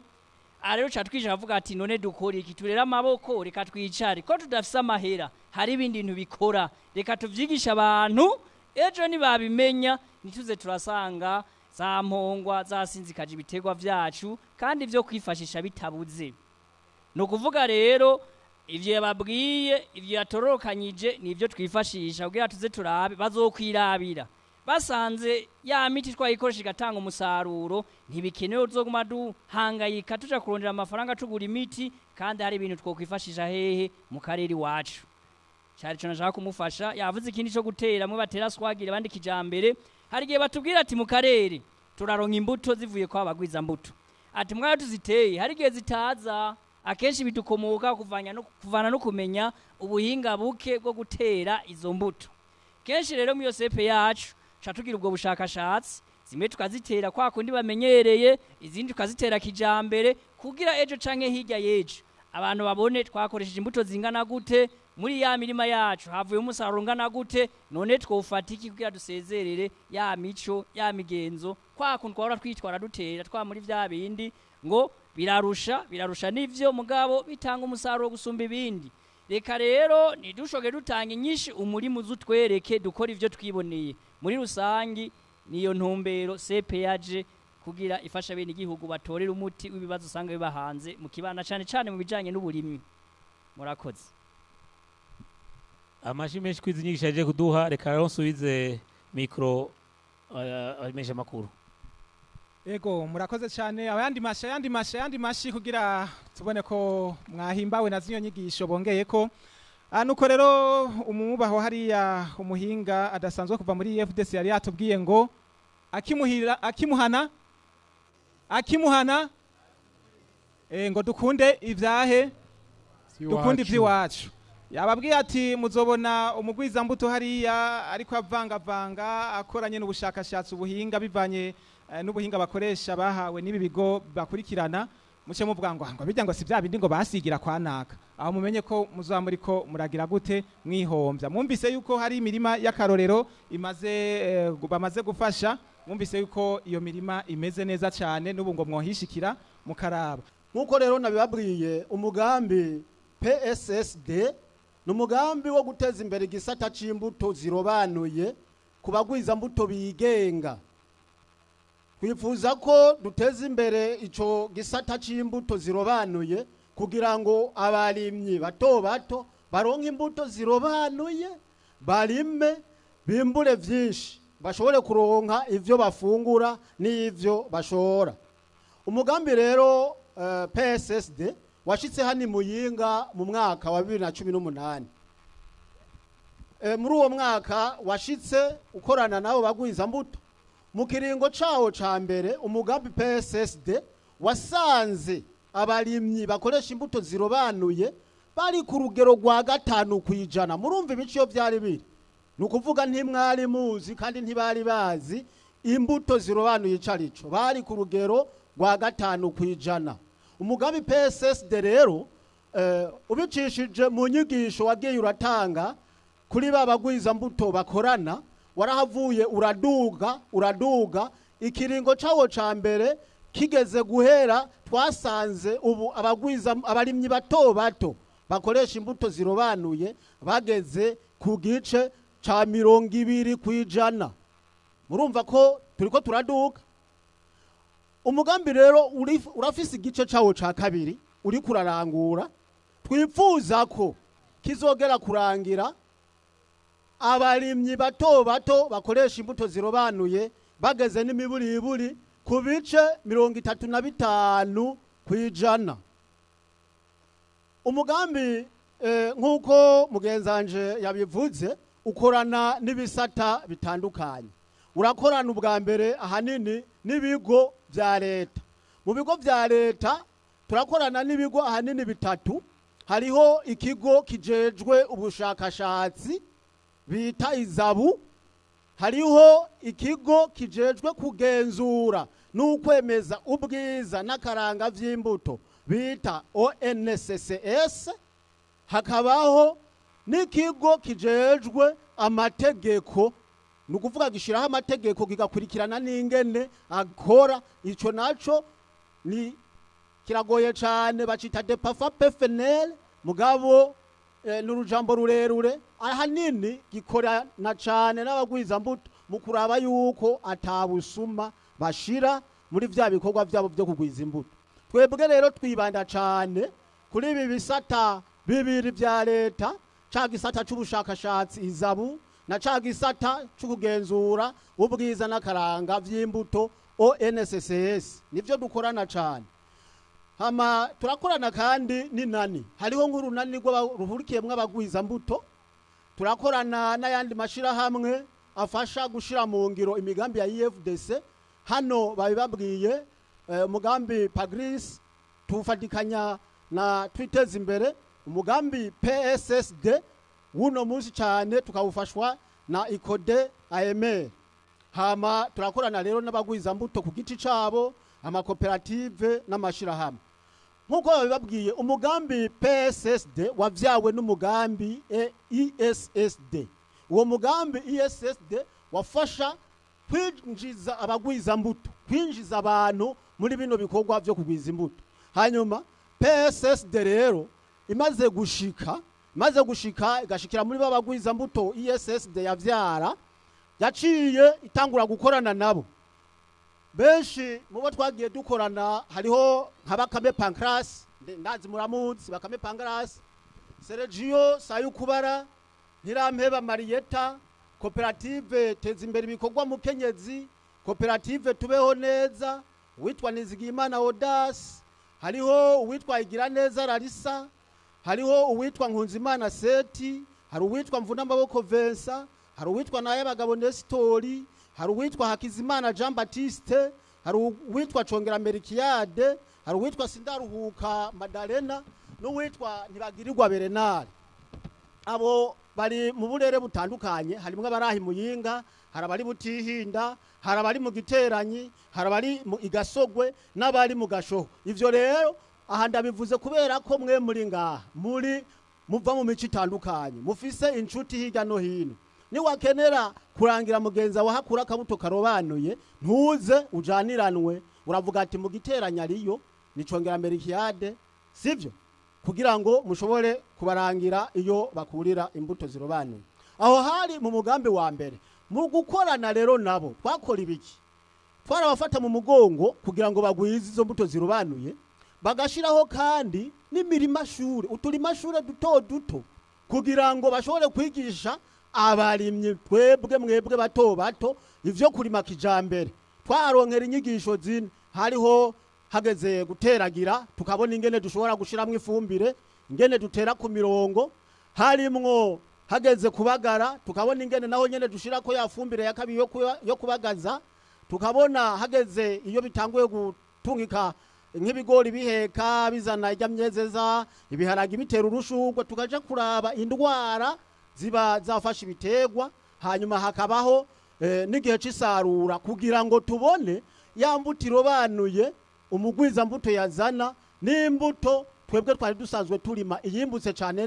Arero catwisha avuga ati none dukora iki, turera amaboko reka twicare ko tudafise amahera, hari ibindi bintu bikora, reka tuvyigisha abantu ejo nibabimenya nituze turasanga za mpongwa zasinzikaje ibitegwa vyacu kandi ivyo kwifashisha bitabuze. No kuvuga rero ivyo yababwiye, ivyo yatorokanyije nivyo twifashisha kugira tuze turabe bazokwirabira. Basanze ya miti twayikoresha igatanga umusaruro ntibikenewe uzoguma duhangayika tuja kurondera amafaranga tugura imiti kandi hari ibintu twokwifashisha hehe mu karere wacu. Cyari cyo nashaka kumufasha. Yavuze ikindi cyo gutera mwe batera swagire bandi kijambere. Hari gihe batubwira ati mu karere turaronka imbuto zivuye kwa bagwiza mbuto. Ati mwayo tuziteye hari gihe zitaza, akenshi bidukomoka kuvana no kumenya ubuhinga buke bwo gutera izo mbuto. Kenshi rero mu yosepe yacu catugira ubwo bushakashatsi, zimwe tukazitera kwa kundi bamenyereye, izindi tukazitera kijambere kugira ejo canke hirya yejo abantu babone twakoresheje imbuto zingana gute muri ya mirima yacu, havuye umusaruro ngana gute, none twofata iki kugira dusezerere ya mico ya migenzo kwa kundi twara twitwara dutera twa muri vya bindi ngo birarusha nivyo mugabo bitanga umusaruro gusumba ibindi. Reka rero nidushoge dutanga inyinshi umurimo uzutwereke dukora ivyo twiboneye. Muri rusangi niyo ntumbero sepe yaje kugira ifasha bene igihugu batorera umuti w'ibibazo usanga bibahanze mu kibana cyane cyane mu bijanye n'uburimi. Murakoze. Amashi menshi kwizinyigisha yaje kuduha. Reka rero nsubize mikro abamenyesha makuru. Ego murakoze cyane. Abandi mashi kugira tubone ko mwahimbawe na zinyo nyigisho bongeye ko nuko rero umubaho hariya umuhinga adasanzwe kuva muri FDC yari yatubwiye ngo akimuhana ngo dukunde ivyahe dukunde ivy'iwacu. Yababwiye ati muzobona umugwiza mbuto hariya ariko avangavanga akoranye n'ubushakashatsi ubuhinga bivanye n'ubuhinga bakoresha bahawe n'ibi bigo bakurikirana. Muce muvuga ngo bijya ngo si bya bindi ngo basigira kwa naka, aho mumenye ko muzamuriko muragira gute mwihombya. Mwumvise yuko hari imirima y'akarorero bamaze gufasha, mwumvise yuko iyo mirima imeze neza cyane n'ubu ngo mwohishikira mukaraba. Nkuko rero nabibabwiye umugambi PSSD n'umugambi wo guteza imbere igisata c'imbuto zirobanuye ku bagwiza mbuto bigenga. Twifuza ko duteza imbere ico gisata c'imbuto zirobanuye kugira ngo abarimyi bato bato baronke imbuto zirobanuye, barime bimbure vyinshi, bashobore kuronka ivyo bafungura n'ivyo bashora. Umugambi rero PSSD washitse hani Muyinga mu mwaka wa 2018. Muri uwo mwaka washitse ukorana nabo bagwiza mbuto. Mu kiringo cawo ca mbere umugambi PSSD wasanze abarimyi bakoresha imbuto zirobanuye bari ku rugero rwa 5%. Murumva ibico vyari biri, nukuvuga ntimwari muzi kandi ntibari bazi imbuto zirobanuye icarico, bari ku rugero rwa 5%. Umugambi PSSD rero ubicishije mu nyigisho wagiye uratanga kuri babagwiza mbuto bakorana, warahavuye uraduga ikiringo cawo ca mbere kigeze guhera, twasanze ubu abarimyi bato bato bakoresha imbuto zirobanuye bageze ku gice ca 20%. Murumva ko turiko turaduka. Umugambi rero urafise igice cawo ca kabiri uri kurarangura. Twifuza ko kizogera kurangira abarimyi bato bato bakoresha imbuto zirobanuye bageze n'imiburiburi ku bice 35%. Umugambi nk'uko mugenzanje yabivuze ukorana n'ibisata bitandukanye. Urakorana ubwa mbere ahanini n'ibigo vya leta. Mu bigo vya leta turakorana n'ibigo ahanini bitatu. Hariho ikigo kijejwe ubushakashatsi bita Izabu, hariho ikigo kijejwe kugenzura n'ukwemeza ubwiza n'akaranga vy'imbuto bita ONSCS, hakabaho n'ikigo kijejwe amategeko, nukuvuga gishiraho amategeko gigakurikirana n'ingene akora. Ico naco ni kiragoye cane, bacita DEPAFA PFNL, mugabo n'urujambo rurerure. Ahanini gikorana cane n'abagwiza mbuto mu kuraba yuko atabusuma bashira muri vya bikorwa vyabo byo kugwiza imbuto. Twebwe rero twibanda cane kuri ibi bisata bibiri vya leta, ca gisata c'ubushakashatsi Izabu na ca gisata c'ukugenzura ubwiza n'akaranga vy'imbuto ONSCS, nivyo dukorana cane. Hama turakorana kandi n'inani, hariho nk'urunani ruhurikiyemwo abagwiza mbuto. Turakorana n'ayandi mashirahamwe afasha gushira mu ngiro imigambi ya IFDC. Hano babibabwiye umugambi Pagris tufatikanya na twiteza imbere. Umugambi PSSD wuno munsi cyane tukawufashwa na ICODE AMR. Hama turakorana rero n'abagwiza mbuto ku giti cabo, amakoperative n'amashirahamwe. Nkuko babibabwiye umugambi PSSD wavyawe n'umugambi ESSD. Uwo mugambi ESSD wafasha kwinjiza abagwiza mbuto, kwinjiza abantu muri bino bikorwa byo kugwiza imbuto. Hanyuma PSSD rero imaze gushika igashikira muri babagwiza mbuto ESSD yavyara, yaciye itangura gukorana nabo. Benshi mubo twagiye dukorana hariho nka Bakame Pancras, ndazi muramuzi Bakame Pancras, Sergio Sayukubara, Ntirampeba Marieta, koperative teza imbere ibikorwa mu Kenyezi, koperative tubeho neza, witwa Nizigimana Odas, hariho uwitwa Igira neza Larissa, hariho uwitwa Nkunzimana Seti, hari uwitwa Mvuna Maboko Vensa, hari uwitwa Nayabagabo Nestori, hari uwitwa Hakizimana Jean Baptiste, hari uwitwa Congera Merikiade, hari uwitwa Sindaruhuka Madalena, n'uwitwa Ntibagirirwa Berenari. Abo bari mu burere butandukanye, harimwe abarahi Muyinga, hari abari Butihinda, hari abari mu Giteranyi, hari abari mu Igasogwe n'abari mu Gashoho. Ivyo rero aha ndabivuze kubera ko mwe muri ngaha muri muva mu mico itandukanye, mufise inshuti hirya no hino. Ni wakenera kurangira mugenza wa hakura kabuto karobanuye, ntuze ujaniranwe, uravuga ati mu Giteranya ariyo ni Congera Merikiade, sivyo? kugira ngo mushobore kubarangira iyo bakurira imbuto zirobanuye. Aho hari mu mugambi wa mbere. Mu gukorana rero nabo twakora ibiki? Twarabafata mu mugongo kugira ngo bagwize izo mbuto zirobanuye, bagashiraho kandi n'imirima shure, uturima shure duto duto kugira ngo bashobore kwigisha abarimyi mwebwe bato bato ivyo kurima kijambere. Twaronkera inyigisho zine, hariho hageze guteragira tukabona ingene dushobora gushiramwe ifumbire, ingene dutera ku mirongo, harimwo hageze kubagara tukabona ingene naho nyene dushirako ya fumbire ya kabiri yo kubagaza, tukabona hageze iyo bitanguye gutungika nk'ibigori biheka bizana ijya myezeza, ibiharagi bitera urushurwe, tukaja kuraba indwara ziba zafasha ibitegwa, hanyuma hakabaho n'igihe c'isarura kugira ngo tubone ya mbuto irobanuye umugwiza mbuto yazana n'imbuto twebwe twari dusanzwe turima iyimbutse cyane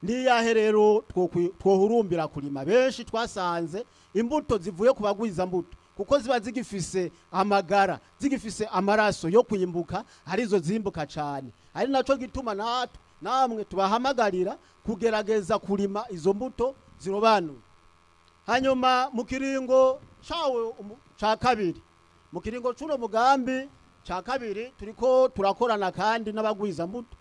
niyahe rero twohurumbira kurima. Benshi twasanze imbuto zivuye ku bagwiza mbuto kuko ziba zigifise amagara, zigifise amaraso yo kwimbuka, arizo zimbuka cyane. Ari naco gituma namwe tubahamagarira kugerageza kurima izo mbuto zirobanuye. Hanyuma mu kiringo cawe ca kabiri, mu kiringo c'uno mugambi ca kabiri turiko turakorana kandi n'abagwiza mbuto.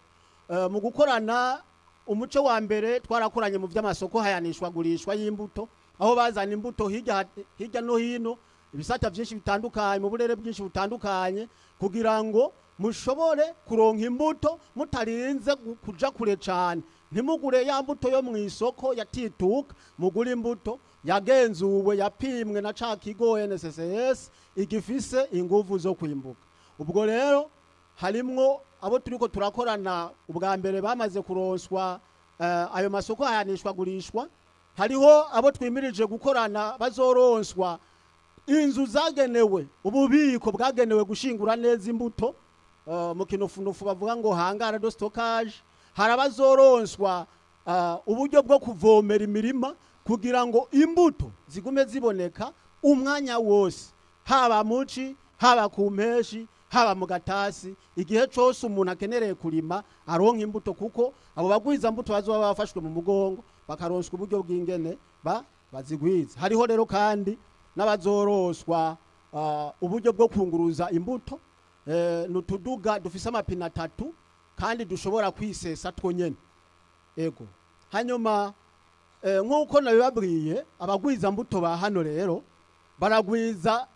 Mu gukorana umuce wa mbere twarakoranye mu vy'amasoko hayanishwa gurishwa y'imbuto, aho bazana imbuto hirya no hino, ibisata byinshi bitandukanye, mu burere bwinshi butandukanye, kugira ngo mushobore kuronka imbuto mutarinze kuja kure cyane. Ntimugure ya mbuto yo mu isoko yatituka, mugure imbuto yagenzuwe yapimwe na ca kigo NSSS igifise inguvu zo kwimbuka. Ubwo rero harimwo abo turiko turakorana ubwa mbere bamaze kuronswa ayo masoko hayanishwa gurishwa, hariho abo twimirije gukorana bazoronswa inzu zagenewe ububiko bwagenewe gushingura neza imbuto, mu kinofunofu bavuga ngo hangara do stockage. Harabazoronswa uburyo bwo kuvomera imirima kugira ngo imbuto zigume ziboneka umwanya wose, haba muci, haba ku mpeshi, haba mu gatasi, igihe cyose umuntu akenereye kurima aronka imbuto, kuko abo bagwiza mbuto bazoba bafashwe mu mugongo bakaronswa uburyo bw'ingene bazigwiza. Hariho rero kandi n'abazoroswa uburyo bwo kunguruza imbuto, nutuduga dufise amapine 3 kandi dushobora kwisesa twonyene. Ego hanyuma nk'uko nabibabwiye, abagwiza mbuto ba hano rero baragwiza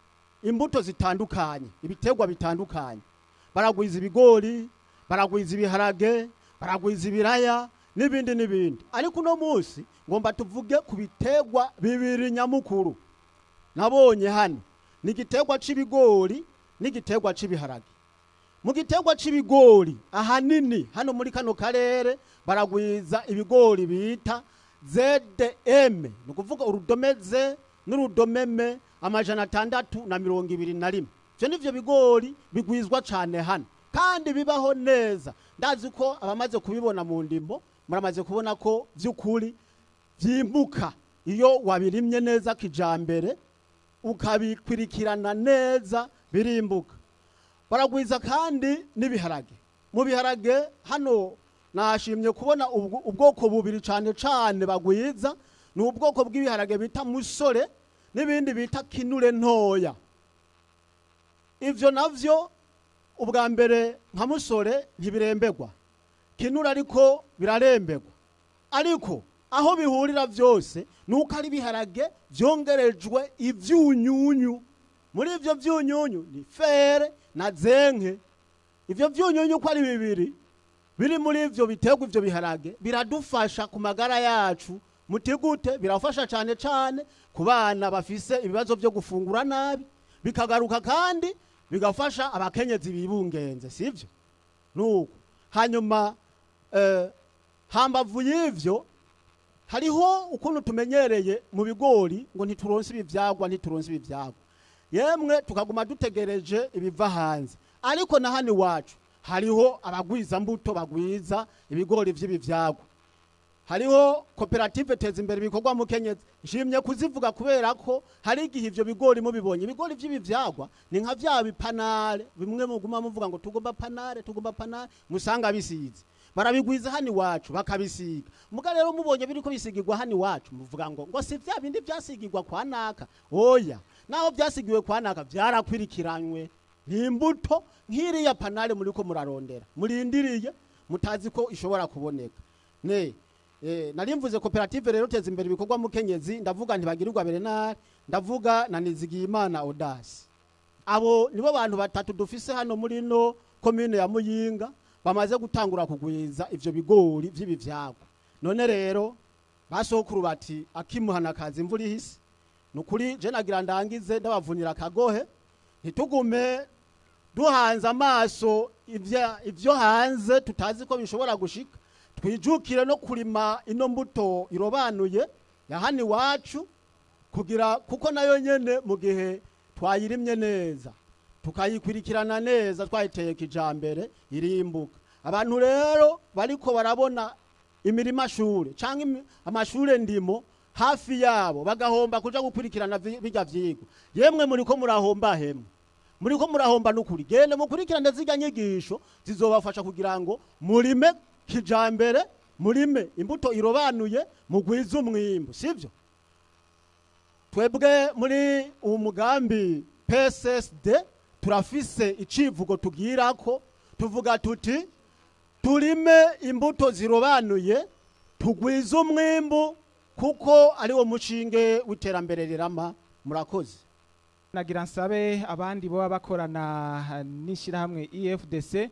imbuto zitandukanye, ibitegwa bitandukanye. Baragwiza ibigori, baragwiza ibiharage, baragwiza ibiraya n'ibindi. Ariko uno munsi ngomba tuvuge ku bitegwa bibiri nyamukuru nabonye hano, ni igitegwa c'ibigori n'igitegwa c'biharage. Mu gitegwa c'ibigori ahanini hano muri kano karere baragwiza ibigori bita ZM, nukuvuga urudome Z n'urudome M 621. Ivyo nivyo bigori bigwizwa cane hano kandi bibaho neza. Ndazi ko abamaze kubibona mu ndimo muramaze kubona ko vy'ukuri vyimbuka iyo wabirimye neza kijambere ukabikwirikirana neza birimbuka. Baragwiza kandi n'ibiharage. Mu biharage hano nashimye kubona ubwoko bubiri cane bagwiza, ni ubwoko bw'ibiharage bita musore n'ibindi bita kinure ntoya. Ivyo navyo ubwa mbere nka musore ntibirembegwa, kinure ariko birarembegwa. Ariko aho bihurira vyose nuko ari biharage vyongerejwe ivyunyunyu. Muri ivyo vyunyunyu ni fere na zenke. Ivyo vyunyunyu ko ari bibiri biri muri ivyo bitegwa, ivyo biharage biradufasha ku magara yacu. Mutigute birafasha cane ku bana bafise ibibazo byo gufungura nabi, bikagaruka kandi bigafasha abakenyezi bibungenze, sivyo? Nuko hanyuma hambavu y'ivyo hariho ukuntu tumenyereye mu bigori ngo ntituronse ibivyagwa. Yemwe tukaguma dutegereje ibiva hanze. Ariko na hano iwacu hariho abagwiza mbuto bagwiza ibigori vy'ibivyagwa. hariho koperative teza imbere ibikorwa mukenyezi nshimye kuzivuga kubera ko hari igihe ivyo bigori mubibonye ibigori vy'ibivyagwa ni nka vya bipanare bimwe muguma muvuga ngo tugomba panare musanga bisize barabigwiza hani wacu bakabisiga muga rero mubonye biriko bisigirwa hani wacu muvuga ngo si vya bindi vyasigirwa kwa naka oya naho vyasigiwe kwa naka vyarakwirikiranywe n'imbuto nk'iriya panare muriko murarondera murindiriye mutazi ko ishobora kuboneka narimvuze koperative rero teza imbere ibikorwa mukenyezi ndavuga ntibagirirwa Bernard ndavuga na Nizigiyimana Audace abo nibo bantu batatu dufise hano muri no commune ya Muyinga bamaze gutangura kugwiza ivyo bigori vy'ibivyagwa none rero basokuru bati akimuhana kazi imvura ihise nukuri je nagira ndangize ndabavunira akagohe ntitugume duhanze amaso ivyo hanze tutazi ko bishobora gushika twijukire no kurima ino mbuto irobanuye yahani wacu kugira kuko nayo nyene mu gihe twayirimye neza tukayikwirikirana neza twayiteye kijambere irimbuka abantu rero bariko barabona imirima shure canke amashure ndimo hafi yabo bagahomba kuja gukwirikirana bijya vyigwa yemwe muriko murahomba hemwe muriko murahomba nukuri gende mukurikirane zijya nyigisho zizobafasha kugira ngo murime kijambere murime imbuto irobanuye mugwiza umwimbo sivyo twebwe muri umugambi PSSD turafise icivugo tugirako tuvuga tuti turime imbuto zirobanuye tugwiza umwimbo kuko ari wo mushinge w'iterambere rirama murakoze nagira nsabe abandi bo bakorana n'ishirahamwe EFDC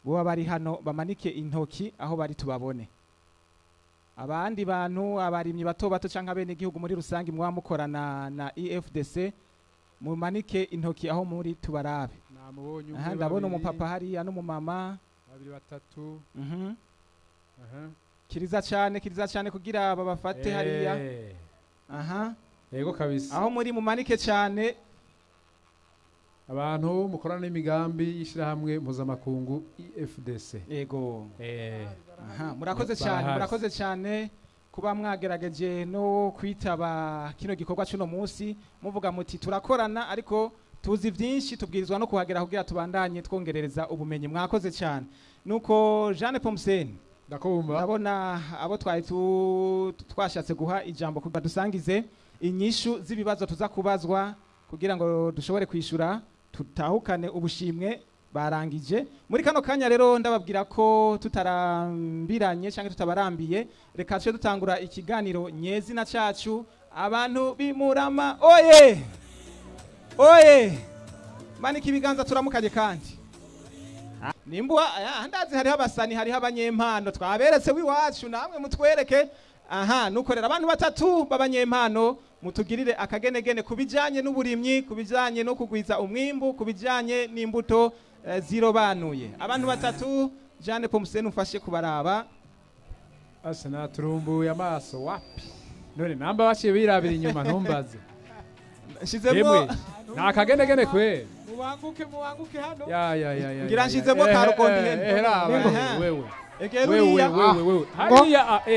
bo bari hano bamanike intoki aho bari tubabone abandi bantu abarimyi bato bato canka bene igihugu muri rusangi mwamukorana na EFDC mumanike intoki aho muri tubarabe namubonye aha ndabona umupapa hari ano mumama 2 3 kiriza cyane kugira babafate hariya aha yego kabisa aho muri mumanike cyane abantu mukorana n'imigambi y'ishirahamwe mpuzamakungu EFDC yego aha murakoze cyane kuba mwagerageje no kwitaba kino gikorwa cy'uno munsi muvuga muti turakorana ariko tuzi byinshi tubwirizwa no kuhagera kugira tubandanye twongerereza ubumenyi mwakoze cyane nuko Jeanne Pomsen ndabona abo twashatse guha ijambo kuba dusangize inyishu z'ibibazo tuza kubazwa kugira ngo dushobore kwishura tutahukane ubushimwe barangije muri kano kanya rero ndababwira ko tutarambiranye cyangwa tutabarambiye reka tuje dutangura ikiganiro nyezina cacu abantu bimurama oye manika ibiganza turamukaje kandi nimbuwa ndazi hariho abasani hariho abanyempano twaberetse wiwacu namwe mutwereke aha nukorera abantu batatu babanyempano mutugirire akagenegene kubijanye n'uburimyi kubijanye no kugwiza umwimbu kubijanye n'imbuto zirobanuye abantu batatu Jeanne Pomsen ufashe kubaraba asana turumbuye amaso wapi none namba baciye birabira inyuma ntumbaze nshizemo nta kagenegene kwe mubanguke hano ya ngira nshizemo karukondi wewe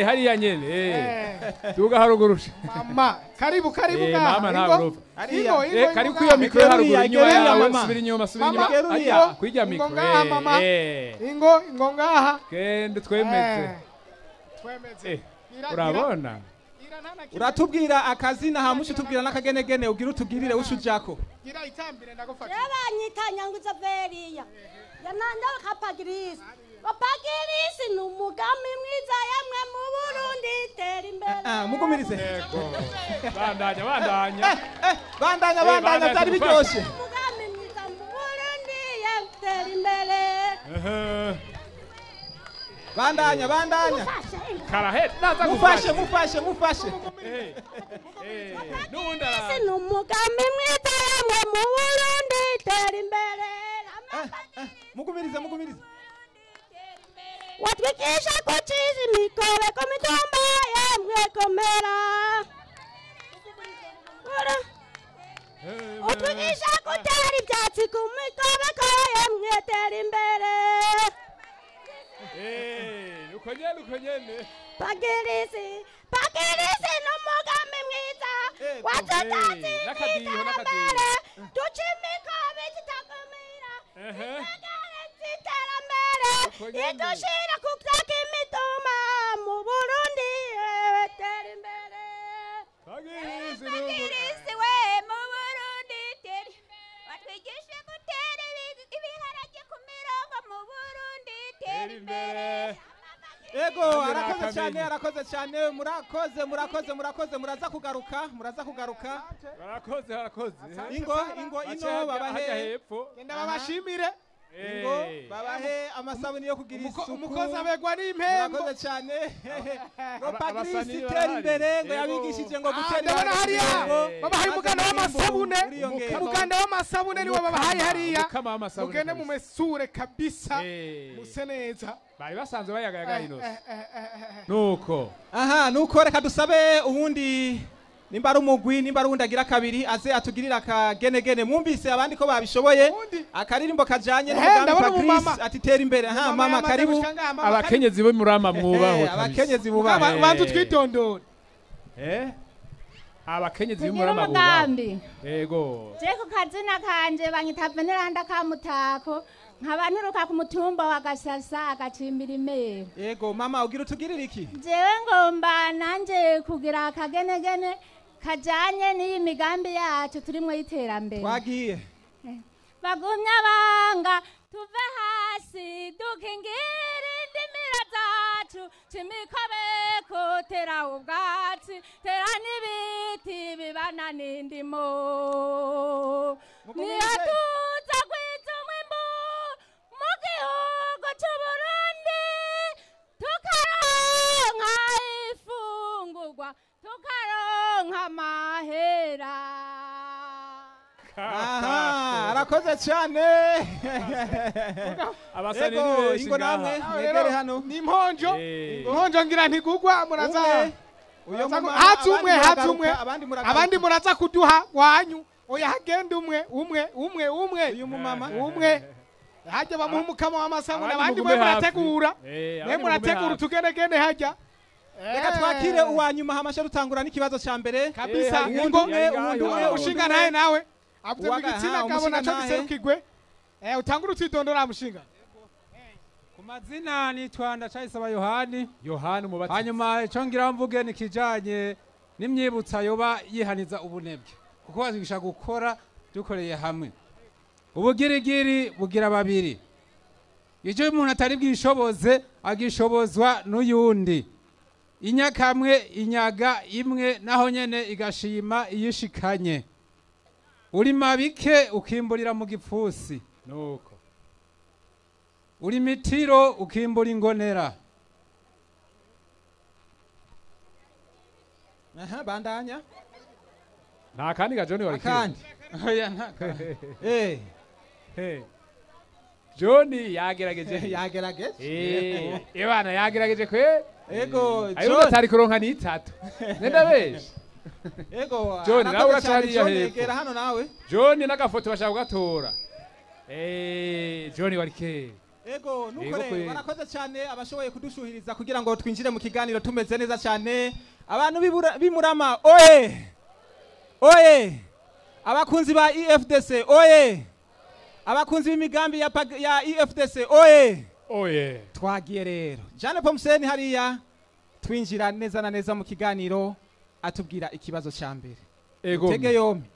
hariya nyene tuga harugurusha mama karibu mama ntabwo karibu kuyo mikro haruguru inyuma subira inyuma kwijya mikro ingo ngaha kende twemeze urabona uratubwira akazina hamushi tubwira n'akagenegene ugira utubwirire ushujako gira itambire ndagufata yabanyitanya nguza veriya yananda kapagirisi Bapagirisi n'umugambi mwiza yamwe mu Burundi tera imbere mugumirize bandanya byari biryoshe umugambi mwiza mu Burundi yatera imbere bandanya karahe naza mufashe Bapagirisi n'umugambi mwiza yamwe mu Burundi tera imbere mugumirize watwikisha kuchizi mikobeko mitumba yamwe komera utwikisha kutera ibyatsi ku mikobeko yamwe tera imbere uko nyene bagirisi n'umugambi mwiza watutazi iterambere ducimika bitakumira intagare z'iterambere idushira ku vyaka imituma mu Burundi tera imbere bagirisi we mu Burundi tera watwigishe gutera ibiharage ku mirongo mu Burundi tera imbere. Ego arakoze cyane murakoze muraza kugaruka barakoze ingo ino babahe genda babashimire ingo babahe amasabuni yo kugira isuku umukozi abegwa n'impembo murakoze cyane ngo Patrice tera imbere ngo yabigishije ngo gutera ndabona hariya babahaye umuganda w'amasabune niwo babahaye hariya mugende mu mesure kabisa muse neza bari basanzwe bayagayaga ino nuko reka dusabe ubundi nimba ari umugwi nimba ari uwundi agira kabiri aze atugirira akagenegene mwumvise abandi ko babishoboye akaririmbo kajanye n'umugambi Patrice ati tera imbere mama karibu abakenyezi bo murama mwubaho abakenyezi bubaho bantu twitondora abakenyezi bo murama bubaho yego je ku kazina kanje banyita Veneranda Kamutako nkaba nturuka ku mutumba wa Gasasa agacimbira imere. Yego mama ugira utugirira iki? Jewe ngomba nanje kugira akagenegene kajanye n'iyi migambi yacu turimwe y'iterambere. Twagiye. Bagumya banga tuve hasi dukingira indimiro zacu cimikobeko tera ubwatsi tera n'ibiti bibana n'indimo niyo tuza kwiza umwimbu mu gihugu c'Uburundi tukaronka ifungurwa tukaronka amahera. Arakoze cyane. Abasani ni benshi ingo namwe mwegere hano. Ni imponjo. Imponjo ngira ntigugwa muraza. Uyo mama hatumwe abandi muraza kuduha wanyu. Oya hagenda umwe. Uyu mumama umwe. Haje bamuha umukamo w'amasabune abandi mwe murategura. Mwe murategura tugenegene hajya. Reka twakire uwanyuma hamasha rutangura n'ikibazo ca mbere. Kabisa ingo ushinga nawe. Avuze igitsina kabo naco giserukirwe utangura utwitondora mushinga. Ku mazina nitwa Ndacayisaba Yohani umubatizi. Hanyuma ico ngira mvuge ni kijanye n'imyibutsa yoba yihaniza ubunebwe kuko bazigisha gukora dukoreye hamwe. Ubugirigiri bugira babiri, icyo umuntu atari bwishoboze agishobozwa n'uyundi. Inyakamwe inyaga imwe naho nyene igashima iyishikanye. Uri mabike ukimburira mu gipfusi nuko uri mitiro ukimbura ingonera. Bandanya nta kandi ga John wari kandi oya nta John yagerageje ebana yagerageje kwe ego ayo atari kuronka ni 3 nenda beje ego John nawe uracariya hepfo hano nawe John n'agafoto bashaka kugatora John warike ego nukore barakoze cyane abashoboye kudushuhiriza kugira ngo twinjire mu kiganiro tumeze neza cyane. Abantu bimurama oye abakunzi ba EFDC oye abakunzi b'imigambi ya EFDC oye twagiye rero Jeanne Pomseni hariya twinjira neza na neza mu kiganiro atubwira ikibazo cya mbere. Ego tege yombi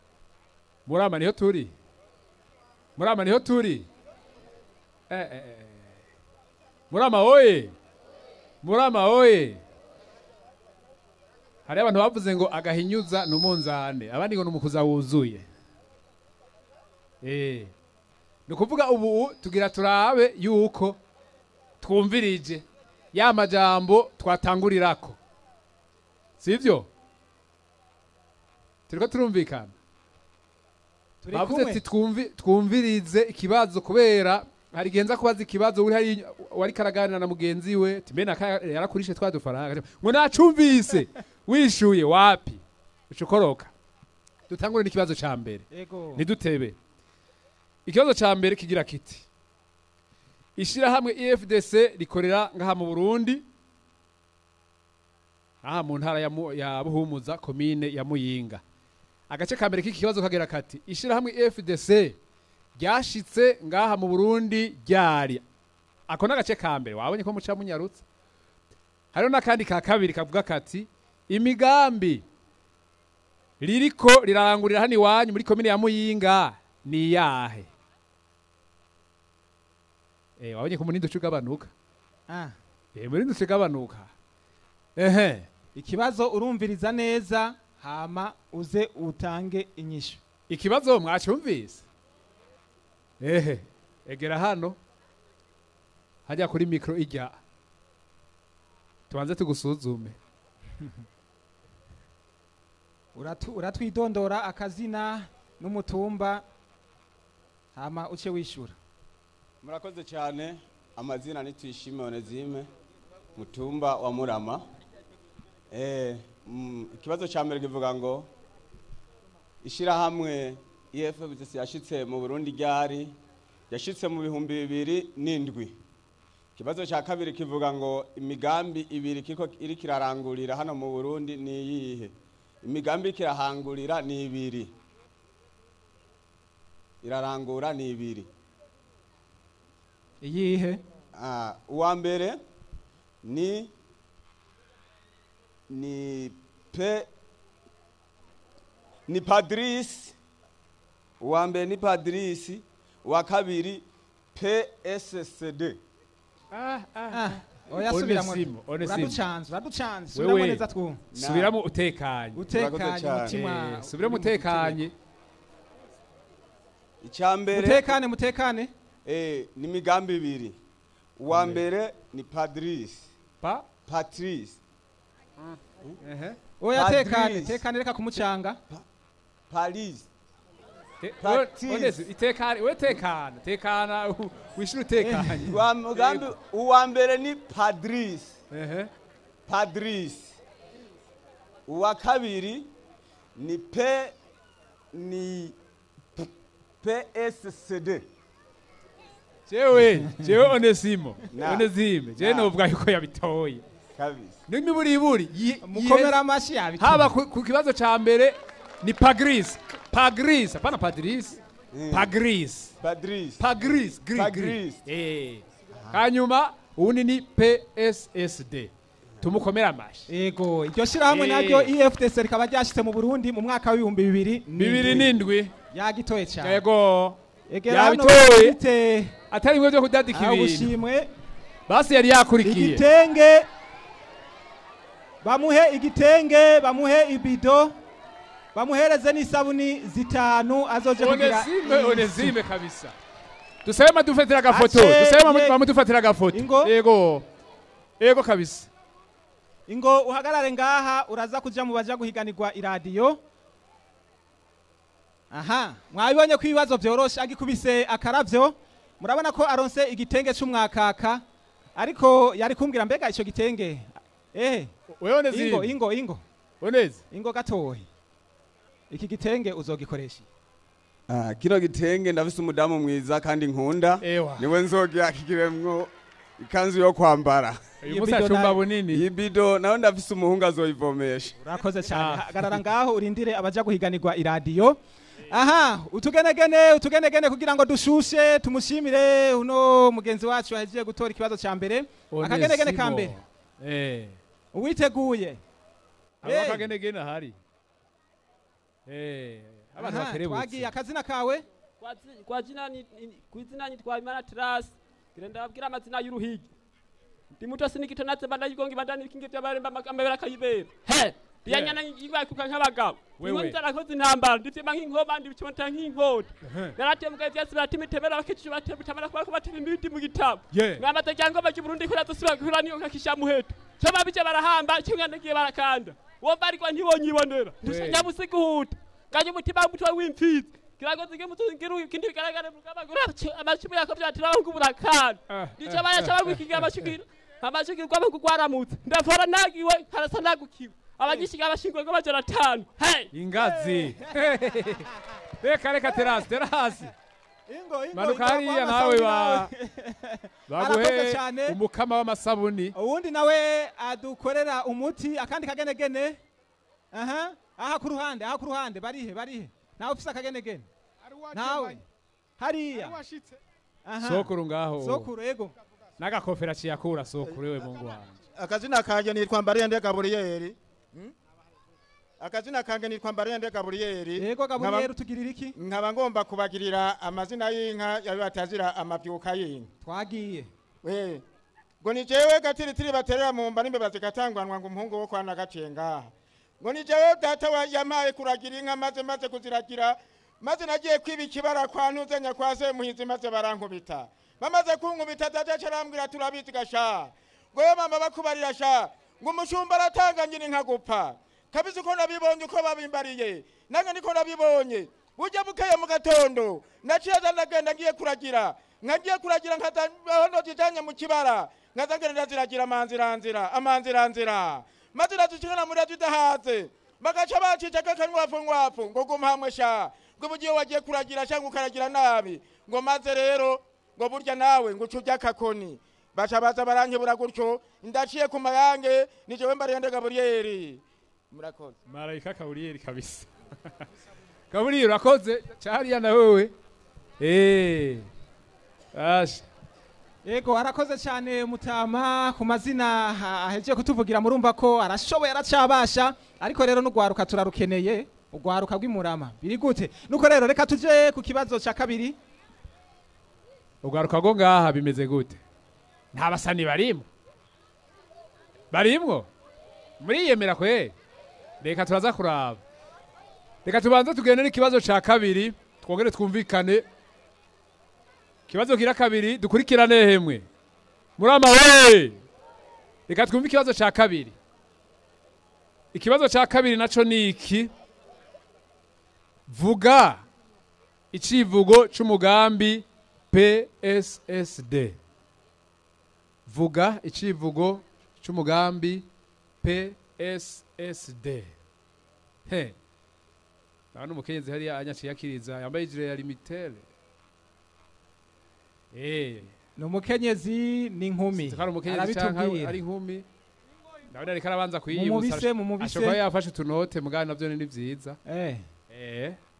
murama niho turi murama oye hari abantu bavuze ngo agahinyuza n'umunzane abandi ngo n'umukuza wuzuye. Ni kuvuga ubu tugira turabe yuko twumvirije ya majambo twatangurirako sivyo turiko turumvikana bavuze ati twumvirize ikibazo kubera hari genza kubaza ikibazo uri hari wari karaganira na mugenzi we timena yarakurishe twadufaranga ngo nacumvise wishuye wapi ucukoroka. Dutangure n'ikibazo ca mbere ntidutebe. Ikibazo ca mbere kigira kiti ishira hamwe EFDC rikorera ngaha mu Burundi aha mu ntara ya Buhumuza komine ya Muyinga. Agace ka mbere k'ikibazo kagera kati ishirahamwe FDC ryashitse ngaha mu Burundi ryari. Ako n'agace ka mbere wabonye ko muca munyarutse. Hariho n'akandi ka kabiri kavuga kati imigambi ririko rirangurira hano iwanyu muri komine ya Muyinga ni yahe. Wabonye ko munindi ucugabanuka. Munindi ucugabanuka. Ikibazo urumviriza neza hama uze utange inyishu. Ikibazo mwacumvise? Egera hano. Hajya kuri mikro ijya. Tubanze tugusuzume. Uratwidondora akazina n'umutumba hama uce wishura. Murakoze cyane, amazina ni Tuyishime Onezime, mutumba wa Murama. Ikibazo cya mbere kivuga ngo ishirahamwe IFBC yashitse mu Burundi ryari, yashitse mu 2007. Ikibazo cya kabiri kivuga ngo imigambi ibiri kiko iri kirarangurira hano mu Burundi ni yihe. Imigambi kirahangurira ni ibiri, irarangura ni ibiri. Iyihe? Uwa mbere ni Padris. Uwa mbere ni Padris, uwa kabiri PSCD. Oya subiramo. Uraducanze. Subiramo neza twumva. Subiramo utekanye. Mutima. Subiramo utekanye. Icyambere mutekane. Ni migambi ibiri. Uwa mbere ni Padris. Patrice. Oya tekane reka kumucanga. Paris. Tekana wishuru utekanye. Uwa mbere ni Padris. Padris. Uwa kabiri ni PSCD. Jewe Onesimo. Onezime. Jewe novuga yuko yabitoye. Kabisa. N'imiburiburi mukomera amashi yabitoye. Haba ku kibazo ca mbere ni Pagris. Hapana Padris. Pagris. Hanyuma ubundi ni PSSD. Tumukomera amashi. Yego, iryo shirahamwe naryo IFDC rikaba ryashitse mu Burundi mu mwaka wa 2007. Yagitoye cyane. Yego. Yabitoye. Atari mwe byo kudadika ibintu. Ubushimwe. Basi yari yakurikiye. Igitenge. Bamuhe ibido. Bamuhereze n'isabuni zitanu azoje kugira. Onezime kabisa. Dusema dufatira agafoto. Dufatira agafoto. Yego kabisa. Ingo uhagarare ngaha uraza kuja mu baja guhiganirwa iradiyo. Aha, mwabibonye ko ibibazo byoroshe agikubise akaravyo. Murabona ko aronse igitenge c'umwakaka. Ariko yari kumbwira mbega ico gitenge. Wewe Onezime. Ingo. Oneze. Ingo gatoyi. Iki gitenge uzogikoresha. Kino gitenge ndafise umudamu mwiza kandi nkunda. Niwe nzogiyakigiremwo ikanzu yo kwambara. Musacumba bunini. Ibido naho ndafise umuhungu azoyivomesha. Urakoze cyane. Hagarara ngaho urindire abaja guhiganirwa iradiyo. Aha, utugenegene kugira ngo dushushe tumushimire uno mugenzi wacu yagiye gutora ikibazo ca mbere. Akagenegene ka mbere. Uwiteguye. Akagenegene hari. Abantu bakerebutse. Twagiye akazina kawe? Kwizina ni Twabimana Terasi. Kirenda abwira amazina y'uruhigi. Ndi muto sinikito natse bandayigonga bandani kinge byabaremba amabera kayibera. Biyanyana yibaye kuka nk'abagabo. Niwe nzarakoze intambara ndivye nk'inkoba ndibicomata nk'inkota. Naratembuka ivyatsi batimitebera bakicu batebutamara kuba kubatira imiti mu gitabo. Ngamaze cyango baki Burundi ko natosubira kuhura niyo kakisha muheto. Coma bice barahamba cyungandagiye barakanda. Wo barikwa ntibonyibonera. Dushanya musiguhuta. Kaje mutima mutwa w'imfizi. Kiragoze ke mutungiru kindi bigaragara mukabagura amacumu yako byatira ngo burakana. Dice bayacaba kwikiga amashugiro. Amashugiro kwa kugwaramutse. Ndafora nagiwe karasa nagukiwe. Abagishiga abashingwe ngo bajana 5. Ingazi. Reka Terasi. manuka hariya nawe baguhe Arakoze cyane. umukama w'amasabuni. Uwundi nawe adukorera umuti akandi kagenegene. Aha ku ruhande barihe. Nawe ufise akagenegene. Nawe hariya. Sokuru ngaho. Sokuru ego. N'agakofera ciyakura sokuru we Mungu wanje. Akazina kanje nitwa Mbarende Gabriel. Akazina kange nitwa Mbarende Gabriel. Yego Gabriel utugirira iki? Nkaba ngomba kubagirira amazina y'inka yabatazira amavyuka y'inka. Twagiye. Ngo ni jewe gatiritiri baterera mu mba nimbe bazikatangwanwa ngo umuhungu wo kwana gacenga. Ngo ni jewe data wa yamaye kuragira inka maze kuziragira. Maze nagiye kwiba ikibara kwa ntuzenya kwa se muhizi maze barankubita. Bamaze kunkubita data carambwira turabiti gasha. Ngo mama bakubarira sha. Ngo umushumba aratanga nyine inka gupfa. Kabisi uko nabibonye uko babimbariye. Nange niko nabibonye. Burya bukeye mu gatondo. Naciye ndagenda ngiye kuragira. Nkagiye kuragira nkazano zijanye mu kibara. Nkazangenda ziragira amanziranzira. Maze nazishikana muri tudahaze. Bagaca bacica kakanywafu ngo gumhamwe sha. Ngo bugiye wagiye kuragira cyangwa ukaragira nabi. Ngo maze rero ngo burya nawe ngo cujya kakoni. Baca baza barankebura gutyo. Ndaciye ku mayange nije we Mbarende Gabriel. Murakoze. Marayika Gabriel kabisa. Gabriel urakoze cyariya na wewe. Asha. Ego arakoze cyane mutama ku mazina aheje kutuvugira murumva ko arashoboye aracabasha ariko rero n'ugwaruka turarukeneye ugwaruka bw'imurama biri gute nuko rero reka tuje ku kibazo cya kabiri. Ugwaruka go ngaha bimeze gute? Nta basani barimwo muri yemera kwe reka turaza kuraba reka tubanze tugende n'ikibazo cya kabiri twongere twumvikane. Kibazo kira kabiri dukurikirane hemwe. Murama we. Reka twumve ikibazo cya kabiri. Ikibazo cya kabiri naco ni iki? Vuga icivugo c'umugambi PSSD. Vuga icivugo c'umugambi PSSD. Nanu mukenyezi hariya anyaciye akiriza yambaye ijire ya limitele. No mukenyezi ni nkumi. Tukara umukenyezi cyangwa ari nkumi. Nawe ariko arabanza kuyibutsa. Ashobora yafashe tunote mugana navyo ni vyiza.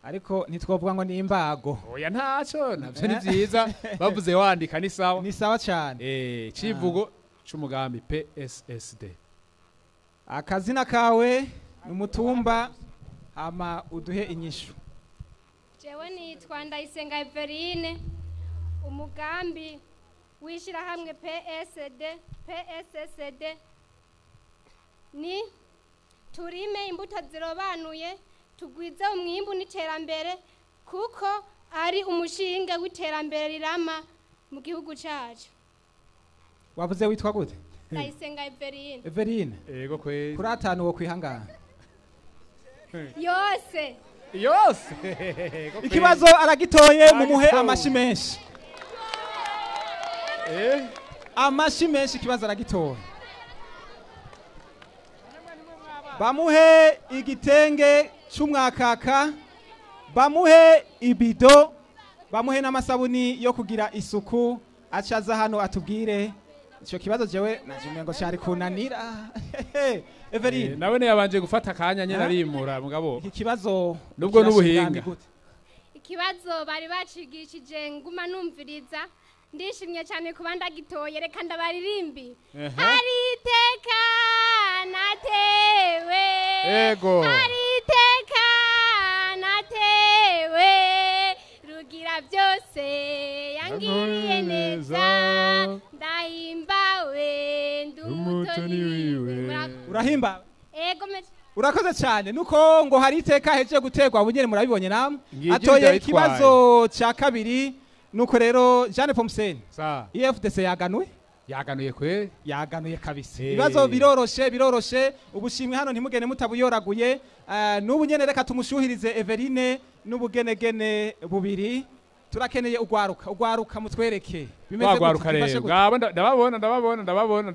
Ariko ntitwovuga ngo ni imbago. Oya ntaco navyo ni vyiza. Bavuze wandika ni sawa. Ni sawa cyane. Civugo c'umugambi PSSD. Akazina kawe n'umutumba ama uduhe inyishu. Jewe nitwa Ndayisenga Everine. Umugambi wishira hamwe PSSD ni turime imbuto zirobanuye tugwize umwimbu n'iterambere kuko ari umushinga w'iterambere rirama mu gihugu cyacu. Wavuze witwa gute? Ndayisenga Everine. Everine. Yego kweli. Kuri atanu wo kwihangana. Yose. Ikibazo aragitoye mumuhe amashi menshi. Amashi menshi ikibazo aragitoye. Bamuhe igitenge c'umwakaka, bamuhe ibido, bamuhe n'amasabuni yo kugira isuku, acaza hano atubwire. Ico kibazo jewe najumenye ngo cyari kunanira. Everine nawe ne yabanje gufata akanya nyene arimura mugabo. Iki kibazo nubwo n'ubuhinga. Ikibazo bari bacigishije nguma numviriza. Ndishimye cyane kuba ndagitoye reka ndabaririmbi. Ariteka natewe. Ego. Ariteka natewe. Rugira byose yangiriye neza. Ndahimbawe ndumutoni wiwe. Urahimba? Ego urakoze cyane nuko ngo hari iteka heje gutegwa bunyene murabibonye namwe. Atoye ikibazo cya kabiri. Nuko rero Jeanne Pomsen EFDC yaganuye kwe yaganuye kabisa ibibazo biroroshe ubushimwe hano ntimugene mutabuyoraguye n'ubu nyene reka tumushuhirize Everine n'ubugenegene bubiri turakeneye ugwaruka mutwereke bimeze gute ndababona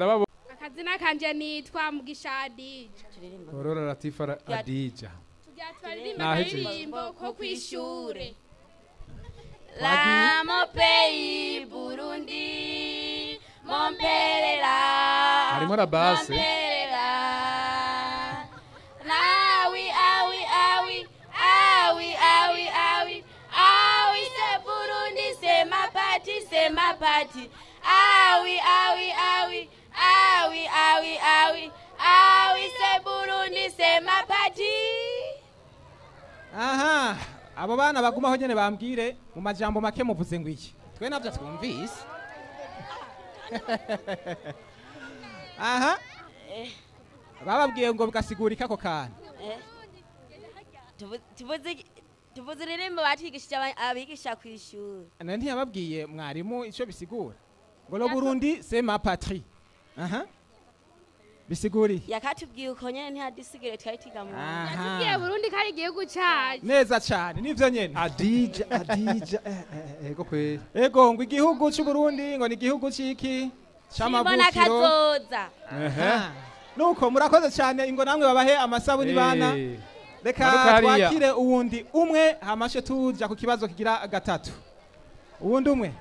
akazina kanje nitwa Mugisha Adija Aurora Latifa Adija tujya twaririmba ko kwishure La mon pays Burundi, mon père est là. Harimo na base. Mon père est là. Ah oui, ah oui, ah oui, ah oui, ah oui, ah oui, ah oui, c'est Burundi, c'est ma partie, c'est ma partie. Ah oui, ah oui, ah oui, ah oui, ah oui, ah oui, ah oui, c'est Burundi, c'est ma partie. Aha, abo bana bagumaho nyene bambwire mu majambo make muvuze ngo iki. Twe navyo twumvise. Aha. Bababwiye ngo bigasigurika ako kana. Tuvuze iririmbo batwigishije abigisha ku ishuri. None ntiyababwiye mwarimu ico bisigura. Ngo lo Burundi c'est ma patrie. Aha. Bisiguri. Yakatubwiye uko nyene ntihadisigire twahitiga mu. Yatubwiye Burundi kari igihugu cyacu. Neza cyane nivyo nyene. Adija ego kwe. Ego ngo igihugu cy'u Burundi ngo ni igihugu ciki Shimona kazoza. Nuko murakoze cyane ingo namwe babahe amasabuni bana. Reka twakire uwundi umwe hamashe tuja ku kibazo kigira gatatu. Uwundi umwe.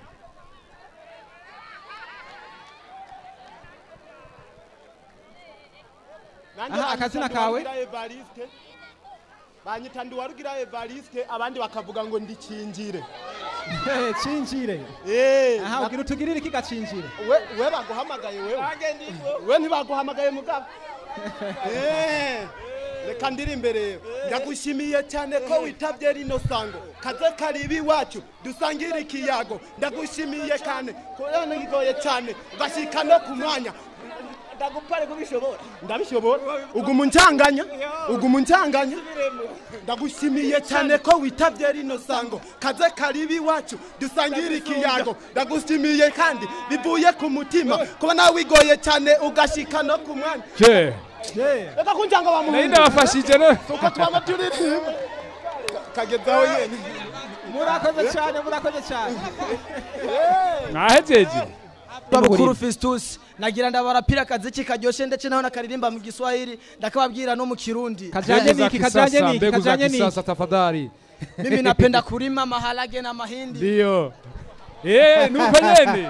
Aha, akazina kawe? Banyita Nduwarugira Evariste abandi bakavuga ngo ndi Cinjire. Cinjire. Aha, ugira utugirire iki gacinjire? We baguhamagaye wewe. We ntibaguhamagaye mugabo. Reka ndiri imbere. Ndagushimiye cyane ko witavye rino sango. Kaze karibi wacu dusangira ikiyago. Ndagushimiye cyane. Ko yana gigoye cyane. Ugashika no ku mwanya. Ndagupare kubishobora. Ndabishobora. Ugumunjanganya. Ndagushimiye cyane ko witavye rino sango. Kaze karibi wacu dusangira ikiyago. Ndagushimiye kandi bivuye ku mutima. Kuba nawe wigoye cyane ugashika no ku mwanya. Reka kunjanga wa muntu. Nenda bafashije no. Suko twama turirimba. Kagezaho yene. Murakoze cyane. Mwahejeje. Babukuru Festus nagira ndabarapira kaziki karyoshe ndetse naho nakaririmba mu Giswahili ndakababwira no mu Kirundi. Kajanye niki sasa tafadhali. Mimi napenda kulima maharage na mahindi. Ndio. Nuko nyene.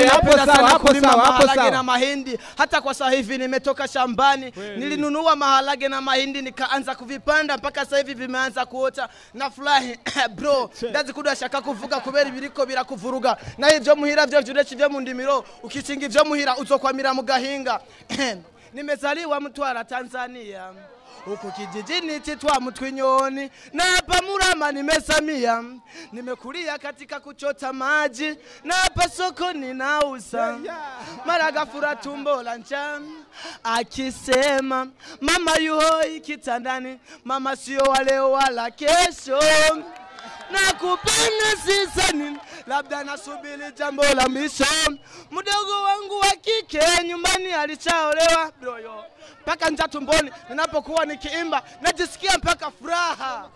Napenda sana kulima maharage na mahindi. Hata kwa sasa hivi nimetoka shambani. Nilinunua maharage na mahindi nikaanza kuvipanda mpaka sasa hivi vimeanza kuota. Nafurahi bro. Ndazi kudashaka kuvuga kubera ibiriko birakuvuruga. Na ivyo muhira vyo jurechi vyo mu ndimiro ukicinga ivyo muhira uzokwamira mu gahinga. Nimezaliwa Mtwara Tanzania. Huku kijijini chitwa Mtwinyoni na hapa Murama nimesamia. Nimekulia katika kuchota maji na hapa soko ninauza. Mara ghafla tumbo la njaa akisema mama yuhoi kitandani, mama sio wa leo wala kesho. Nakupenda sisani, labda nasubiri jambo la mwisho. Mdogo wangu wa kike nyumbani alishaolewa broyo. Paka nja tumboni ninapokuwa nikiimba najisikia mpaka furaha.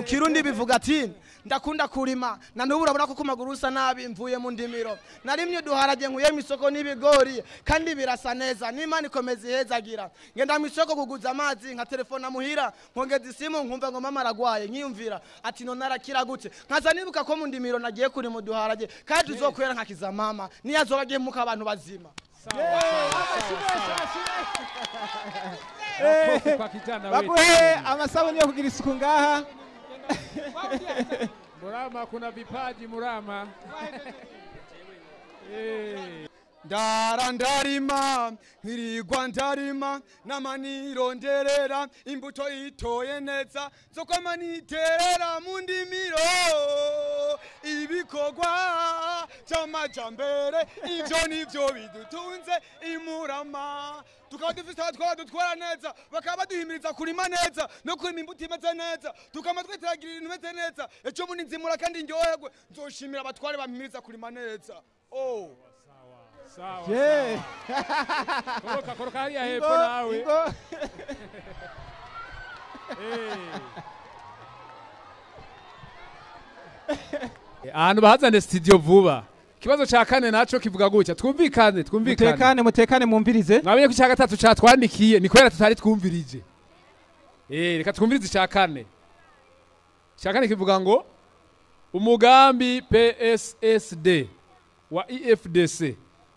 Kirundi bivuga ati ndakunda kulima na n'ubu urabona ko kumagurusa nabi mvuye mu ndimiro. Narimye duharage nkuye mu isoko n'ibigori kandi birasa neza. N'Imana ikomeza ihezagira. Ngenda mu isoko kuguza amazi nka telefona muhira nkongeza isimu nkumva ngo mama aragwaye nkiyumvira ati none arakira gute. Nkaza nibuka ko mu ndimiro nagiye kuri mu duharage kandi tuzokwera nkakiza mama niyazobagiye muka abantu bazima. Baguhe amasabuni yo kugira isuku ngaha. Murama kuna vipaji Murama. Ndarima nkirirwa ndarima namaniro nderera imbuto itoye neza zokoma niterera mu ndimiro ibikorwa cy'amajambere ivyo nivyo bidutunze imurama tukaba dufite twaba dutwara neza bakaba baduhimiriza kurima neza no kurima imbuto imeze neza tukaba twiteragira ibintu bimeze neza ejo muri nzimura kandi ndyoherwe nzoshimira abatware bampimiriza kurima neza. Sawa. Koroka hali ya hepo nawe. Ahantu bahazane studio vuba. Kibazo cha kane naco kivuga gutya. Twumvikane. Mutekane mumvirize. Mwamenye ko cha gatatu cha twandikiye ni kwera tutari twumvirije. Reka twumvirize cha kane. Cha kane kivuga ngo umugambi PSSD wa IFDC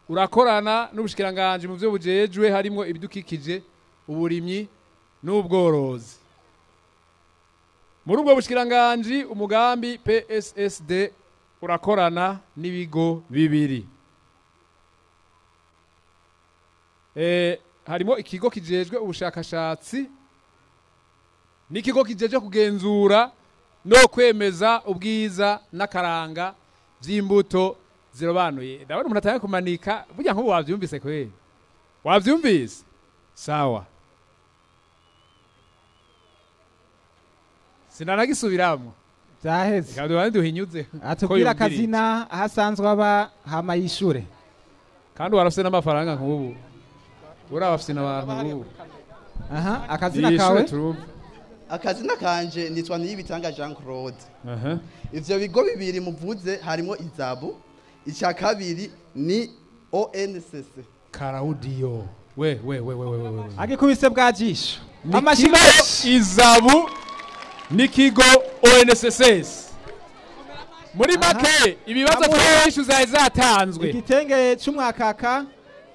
urakorana n'ubushikiranganje mu byo bujejwe harimo ibidukikije uburimyi n'ubworozi. Muri ubwo bushikiranganje umugambi PSSD urakorana n'ibigo bibiri. Harimo ikigo kijejwe ubushakashatsi n'ikigo kijeje kugenzura no kwemeza ubwiza n'akaranga by'imbuto zirobanuye. Ndabona umuntu atanga kumanika burya nko wavyumvise kweli. Wavyumvise? Sawa. Sinanagisubiramo. Byaheze. Kandi wandi duhinyuze. Atubwira akazina ahasanzwe aba hama yishure. Kandi warafise n'amafaranga nk'ubu. Urabafise n'abantu nk'ubu. Aha, akazina kawe. Akazina kanje nitwa Niyibitanga Jean Claude. Ivyo bigo bibiri muvuze harimo Izabu, icya kabiri ni ONCC. Karaudio. We. Agikubise bwajisho. Amashimwe Izabu nikigo ONCC. Muri make ibibazo byinshi zatanzwe. Igitenge cy'umwakaka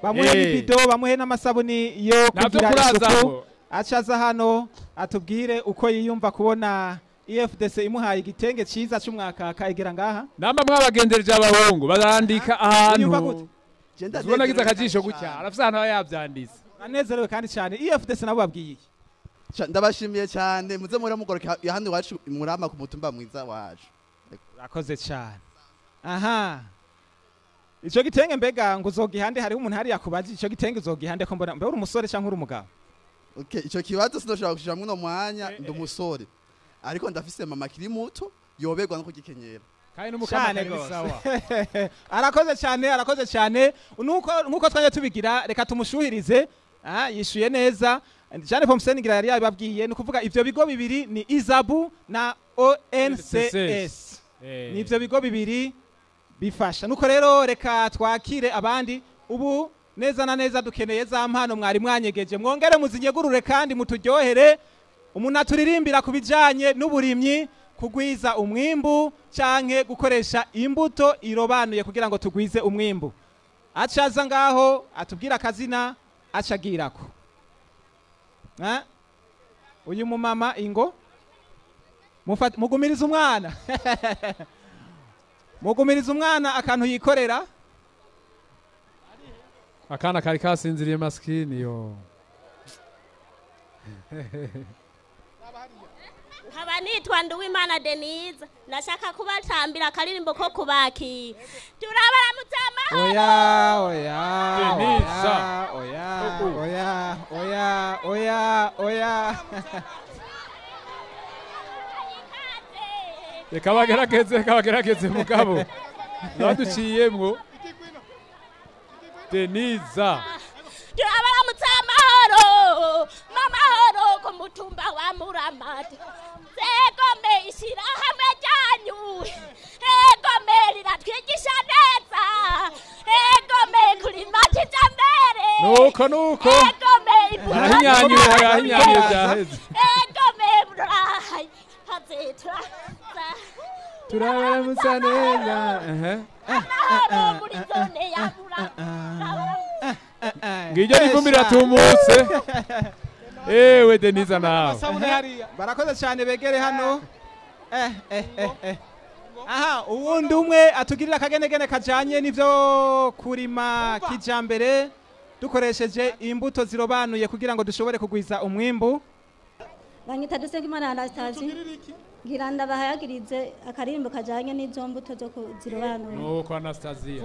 bamuhe n'ibido bamuhe n'amasabuni yo kugira isuku. Acaza hano atubwire uko yiyumva kubona IFDC imuhaye igitenge cyiza cy'umwakaka igera ngaha. Namba mwabagendereje abahungu barandika ahantu. Zibona giza akajisho gutya arafise ahantu yabyanditse. Anezerewe kandi cyane IFDC nabo babwiye. Ndabashimiye cyane muze muri mugoroka yahandi wacu murama ku mutumba mwiza wacu. Urakoze cyane. Aha. Ico gitenge mbega ngo uzogihande hariho umuntu hari yakubaje ico gitenge uzogihande ko mbona mbe uri umusore cyangwa uri umugabo. Okay, ico kibazo sindoshobora gushiramwe no mwanya ndumusore. Ariko ndafise mama kiri muto yoberwa no kugikenyera. Kandi n'umukama kari sawa. Arakoze cyane. Nuko twanye tubigira reka tumushuhirize. Yishuye neza. Jean Paul Musengira yari yababwiye no kuvuga ivyo bigo bibiri ni Izabu na ONCS. Ni ivyo bigo bibiri bifasha. Nuko rero reka twakire abandi ubu neza na neza dukeneye za mpano mwari mwanyegeje mwongere muzinyegurure kandi muturyohere umuntu aturirimbira kubijanye n'uburimyi kugwiza umwimbu canke gukoresha imbuto irobanuye kugira ngo tugwize umwimbu. Acaza ngaho atubwira akazina acagirako. Uyu mumama ingo mugumiriza umwana. Mugumiriza umwana akantu yikorera. Akana kari kasinziriye maskini yo. Nkaba nitwa Nduwimana Denise nashaka kubatambira akaririmbo ko kubaki. Turabaramutse amahoro. Oya. Reka bagerageze mugabo. Baduciyemwo. Denise. Turabaramutse amahoro. Mamahoro ku mutumba wa Muramati. Segome ishirahamwe ryanyu. Egome riratwigisha neza. Egome kurima kijambere. Nuko. Egome arahinyanyu byaheze. Egome burayi. Hazetra. Turabaramutse neza. Muri zone ya Ngijya nikumira tumutse. Ewe Denise nawe. Barakoze cyane begere hano. Aha, uwundi umwe atugirira akagenegene kajanye n'ivyo kurima kijambere dukoresheje imbuto zirobanuye kugira ngo dushobore kugwiza umwimbu. Banyita Dusengimana Anastasie. Ngira ndabahayagirize akaririmbo kajanye n'izo mbuto zo zirobanuye. Nuko Anastasie.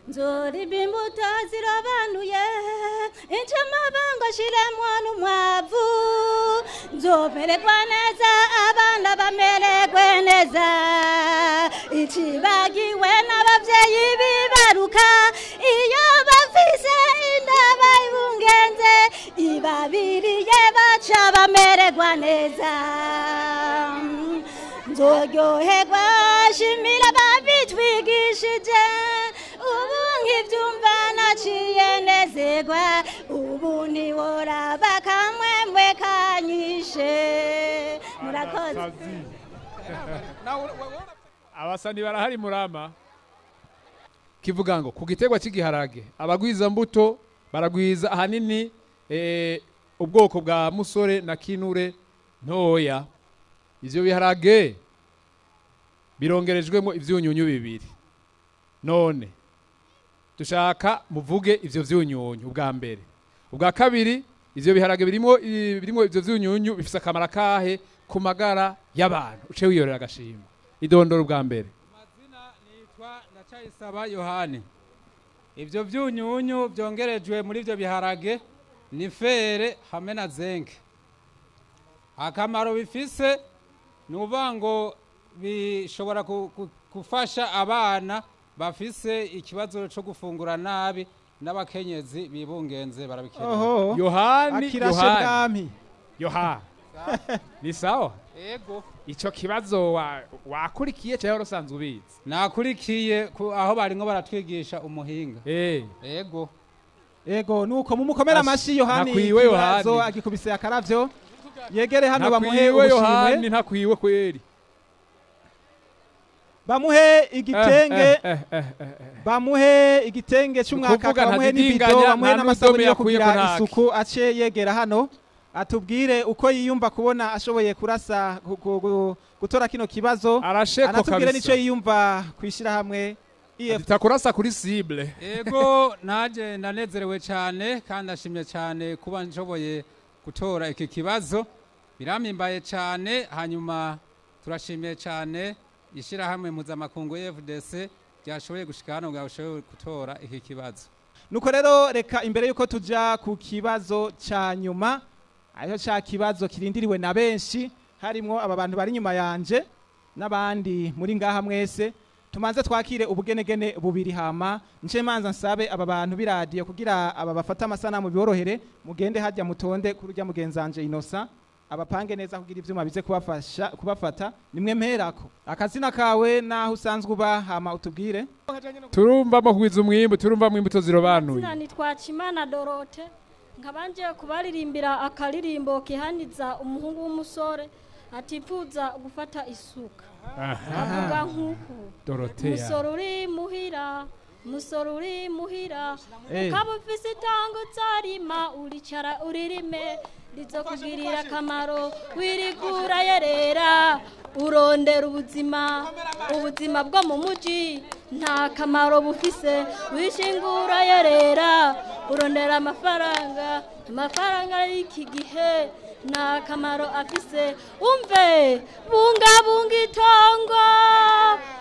Nzorima imbuto zirobanuye incamabanga shiremwa n'umwavu nzomererwa neza abana bamererwe neza icibagiwe n'abavyeyi bibaruka iyo bafise indaba y'ubungenze ibabiriye baca bamererwa neza nzoryoherwa shimira babitwigishije ubu nkivyumva naciye nezerwa ubu ntiworaba kamwemwe kanyishe murakoze abasani barahari murama kivuga ngo ku gitegwa cy'igiharage abagwiza mbuto baragwiza ahanini ubwoko bwa musore na kinure ntoya. Ivyo biharage birongerejwemo ivyunyunyu bibiri. None dushaka muvuge ivyo vyunyunyu ubwa mbere. Ubwa kabiri ivyo biharage birimo ivyo vyunyunyu bifise akamara kahe ku magara y'abantu. Uce wiyorera agashimwe. Idondoro ubwa mbere. Amazina nitwa Ndacayisaba Yohani. Ivyo vyunyunyu byongerejwe muri ivyo biharage ni fere hamwe na zinc. Akamaro bifise nuvuga ngo bishobora gufasha abana bafise ikibazo cyo gufungura nabi n'abakenyezi bibungenze barabikeneye. Yohani ni sawa? Yego. Ico kibazo wakurikiye cyangwa urusanzwe ubizi? Nakurikiye aho baringo baratwigisha umuhinga. Yego. Ego nuko mumukomera amashi Yohani nakwiwe kibazo agikubise akaravyo yegere hano bamuhe ubushimwe ntakwiwe kweri bamuhe igitenge bamuhe igitenge cy'umwaka bamuhe n'ibido bamuhe n'amasabuni yo kugira isuku ace yegera hano atubwire uko yiyumva kubona ashoboye kurasa gutora kino kibazo anatubwire nico yiyumva kwishira hamwe takurasa kuri cible. Ego naje ndanezerewe cyane kandi ashimye cyane kuba nshoboye gutora iki kibazo biramimbaye cyane. Hanyuma turashimiye cyane ishira hamwe mpuzamakungu FDC byashoboye gushika hano gashoboye gutora iki kibazo. Nuko rero reka imbere yuko tuja ku kibazo ca nyuma ayo ca kibazo kirindiriwe na benshi harimo aba bantu bari nyuma yanje n'abandi muri ngaha mwese tumanze twakire ubugenegene bubiri hama nce manza nsabe aba bantu biradiyo kugira aba bafata amasanamu biborohere mugende hajya mutonde kurujya mugenzanje Innocent abapange neza kugira ivyuma bize kubafata nimwe mperako akazina kawe naho usanzwe uba hama utubwire. Turumva mo kwiza umwimbu turumva mwimbuto zirobanuye. Nani twachimana Dorote nkabanje kubaririmbira akaririmbo kihaniza umuhungu w'umusore atifuza gufata isuka. Avuga nkuko Dorotea musoro uri muhira ukaba ufise itango zarima uricara uririme rizokugirira akamaro wirigura yerera urondera ubuzima bwo mu muji nta kamaro bufise wishingura yerera urondera amafaranga y'iki gihe nta kamaro afise umve bunga itongo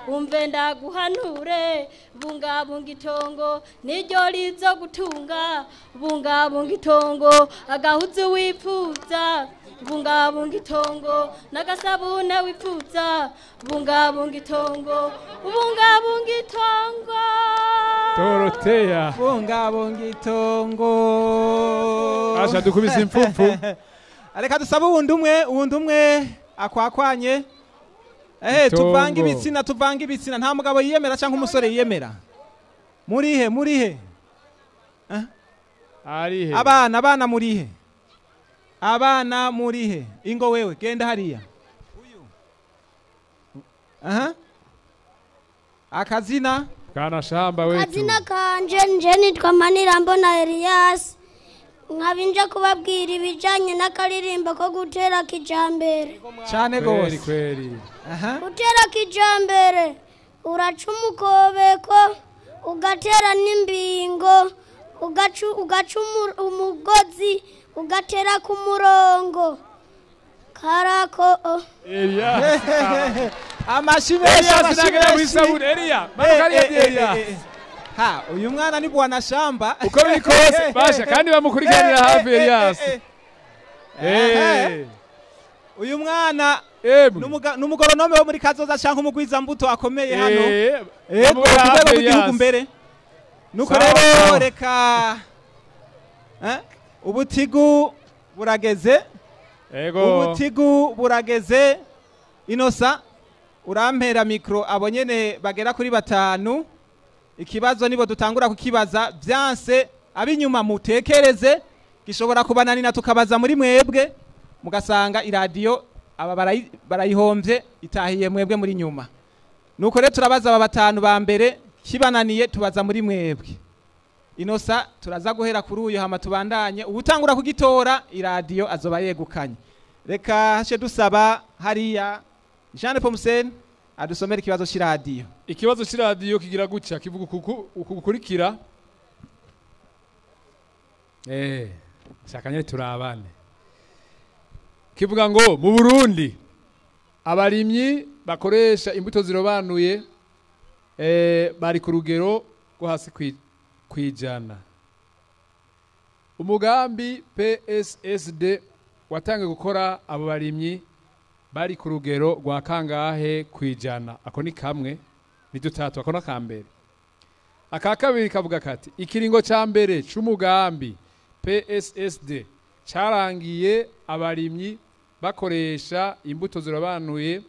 umve ndaguhanure bunga itongo niryo rizo gutunga bunga itongo agahuzu wifuza bunga itongo nagasabune wifuza bunga itongo Dorotea bunga itongo asha dukubise impfupfu. Areka dusaba uwundi umwe akwakwanye tuvanga ibitsina nta mugabo yiyemera cyangwa umusore yiyemera murihe arihe abana murihe ingo wewe genda hariya akazina kana shamba wetu akazina kanje nje nitwa Manirambona Elias nkabinje kubabwira ibijanye n'akaririmbo ko gutera kijambere cyane gose kweri gutera kijambere uraca umukobeko ugatera n'imbingo ugaca umugozi ugatera ku murongo karako amashime ha uyu mwana ni bwana shamba uko bikose basha kandi bamukurikiranira hafi Elias. Uyu mwana n'umugoronome wo muri Kazoza cyangwa umugwiza mbuto akomeye hano yego kugera mu gihugu mbere nuko rero reka ubutigu burageze Innocent urampera mikro abonyene bagera kuri batanu ikibazo nibo dutangura kukibaza byanse abinyuma mutekereze gishobora kubananira tukabaza muri mwebwe mugasanga iradiyo aba barayihombye itahiye mwebwe muri nyuma nuko rero turabaza aba batanu ba mbere kibananiye tubaza muri mwebwe Inosa turaza guhera kuri uyu hama tubandanye ubutangura kugitora iradiyo azoba yegukanye reka hashe dusaba hariya Jean Pomsen adusomera ikibazo cy'iradiyo ikibazo cy'iradiyo kigira gutya kivuga ukukurikira shakanye turabane kivuga ngo mu Burundi abarimyi bakoresha imbuto zirobanuye bari ku rugero rwo hasi kwijana umugambi PSSD watange gukora abo barimyi bari ku rugero rwa kangahe kwijana ako ni kamwe ni dutatu ako nakambere aka kabiri kavuga kati ikiringo ca mbere c'umugambi PSSD carangiye abarimyi bakoresha imbuto zirobanuye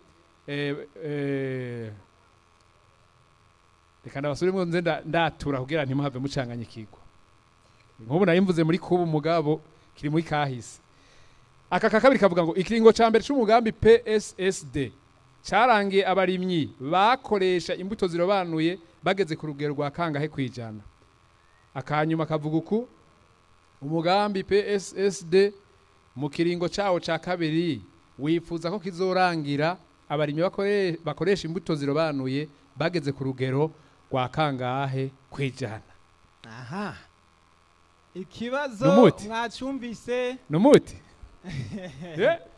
reka ndabasubiremo nze ndatura kugira ntimuhave mucanganya ikigwa nk'ubu nayimvuze muri kubu mugabo kiri muri kahise aka kakabiri kavuga ngo ikiringo ca mbere c'umugambi PSSD carangiye abarimyi bakoresha imbuto zirobanuye bageze ku rugero rwa kangahe kwijana akanyuma kavuga uku umugambi PSSD mu kiringo cawo ca kabiri wifuza ko kizorangira abarimyi bakoresha imbuto zirobanuye bageze ku rugero rwa kangahe kwijana aha ikibazo mwacyumvise numuti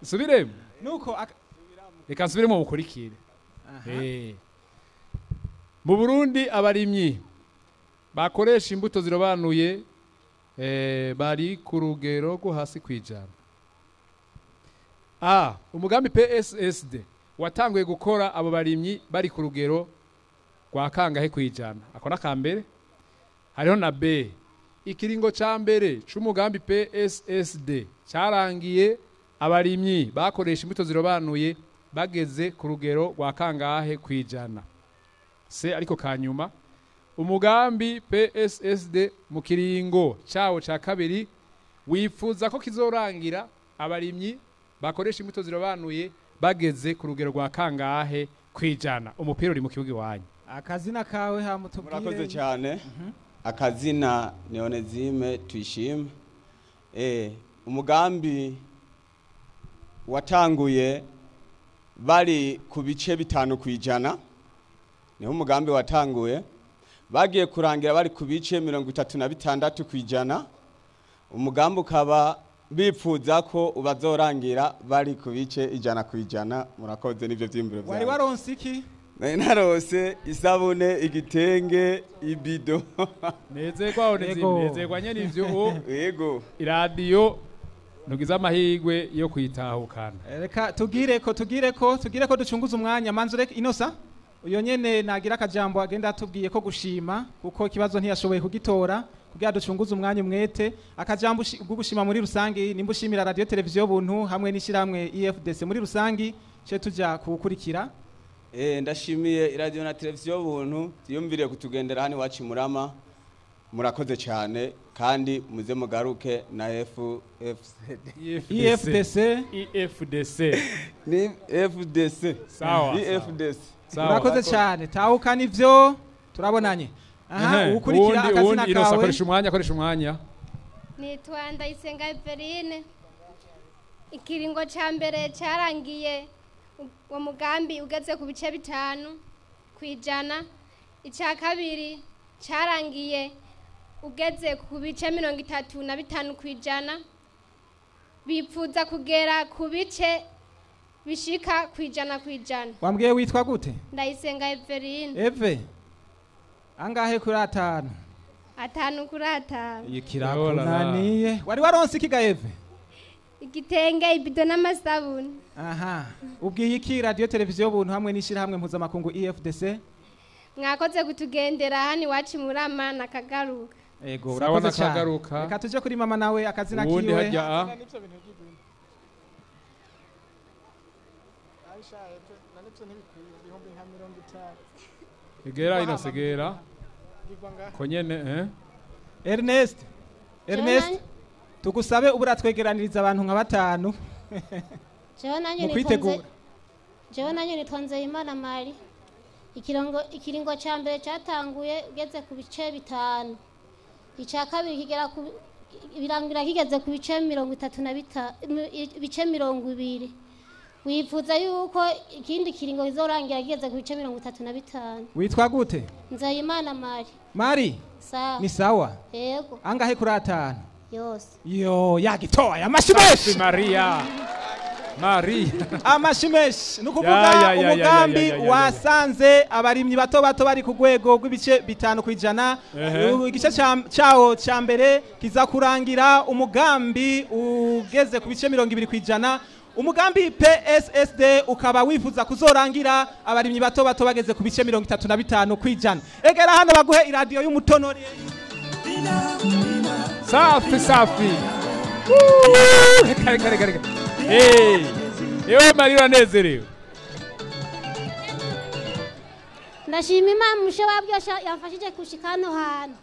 subiremo nuko reka nsubiremo mukurikire mu Burundi abarimyi bakoresha imbuto zirobanuye bari ku rugero rwo hasi kwijana umugambi PSSD watanguye gukora abo barimyi bari ku rugero rwa kangahe kwijana ako nakambere hariho na B ikiringo ca mbere c'umugambi PSSD carangiye abarimyi bakoresha imbuto zirobanuye bageze ku rugero rwa kangahe kwijana se ariko kanyuma umugambi PSSD mu kiringo cawo ca kabiri wifuza ko kizorangira abarimyi bakoresha imbuto zirobanuye bageze ku rugero rwa kangahe kwijana umupira uri mu kibuga iwanyu akazina kawe hamutubwire murakoze cyane akazina Neonezime Tuyishime umugambi watanguye bari ku bice 5 kwijana niho umugambi watanguye bagiye kurangira bari ku bice 36 kwijana umugambi ukaba bipfuza ko ubazorangira bari ku bice 100 kwijana murakoze nivyo vyimbiro wari waronse iki narose isabune igitenge ibido nezegwa nyene ivyo yego iradiyo nugize amahigwe yo kwitahukana reka tugire ko ducunguza umwanya manzure Inosa uyo nyene nagira akajambo agenda atubwiye ko gushima kuko kibazo ntiyashoboye kugitora kugira ducunguza umwanya umwete akajambo gushima muri rusangi nimbushimira radio televiziyo buntu hamwe n'ishiramwe EFDC muri rusangi cyo tuja kukurikira ndashimiye radio na televiziyo buntu yumviriye kutugendera hani wacu Murama murakoze cyane kandi muze mugaruke na EFDC ni FDC sawa EFDC murakoze cyane tawukana ivyo turabonanye ukurikira akazina kawe akoresha umwanya nitwa Ndayisenga Eveline ikiringo ca mbere carangiye wa mugambi ugeze ku bice 5 kwijana icya kabiri carangiye ugeze ku bice 35 kwijana bipfuza kugera ku bice bishika kwijana wambwiye witwa gute Ndayisenga Eveline Eve angahe kuri 5 kuri 5 ikirakunaniye wari waronse ikiga Eve igitenge ibido n'amasabuni aha ubwiye iki radio televiziyo buntu hamwe n'ishira hamwe mpuzamakungu EFDC mwakoze kutugendera hani wacu Murama na Kagaruka ego urakoze cyane reka tuje kuri mama nawe akazina kiwe egera ino segera konyene Ernest tugusabe ubura twegeraniriza abantu nka 5 jewe nanjye nitwa Nzeyimana Mari. Ikiringo ca mbere cyatanguye ugeze ku bice 5. Icya kabiri kigera ku birangira kigeze ku bice 35 bice 20. Wifuza yuko ikindi kiringo kizorangira kigeze ku bice 35. Witwa gute? Nzeyimana Mari. Mari? Sawa. Ni sawa? Yego. Angahe kuri 5? Yose. Yo, yagitoya amashimeshi Maria. Amashimeshi nukuvuga umugambi wasanze abarimyi bato bato bari ku rwego rw'ibice 5%. Igice cyawo cya mbere kiza kurangira umugambi ugeze ku bice 20%. Umugambi PSSD ukaba wifuza kuzorangira abarimyi bato bato bageze ku bice 35%. Egera hano baguhe iradio y'umutonore. Safi. Kare. Ewe Maria nezerewe. Ndashima Imana mushababyo yamfashije kushika hano hano.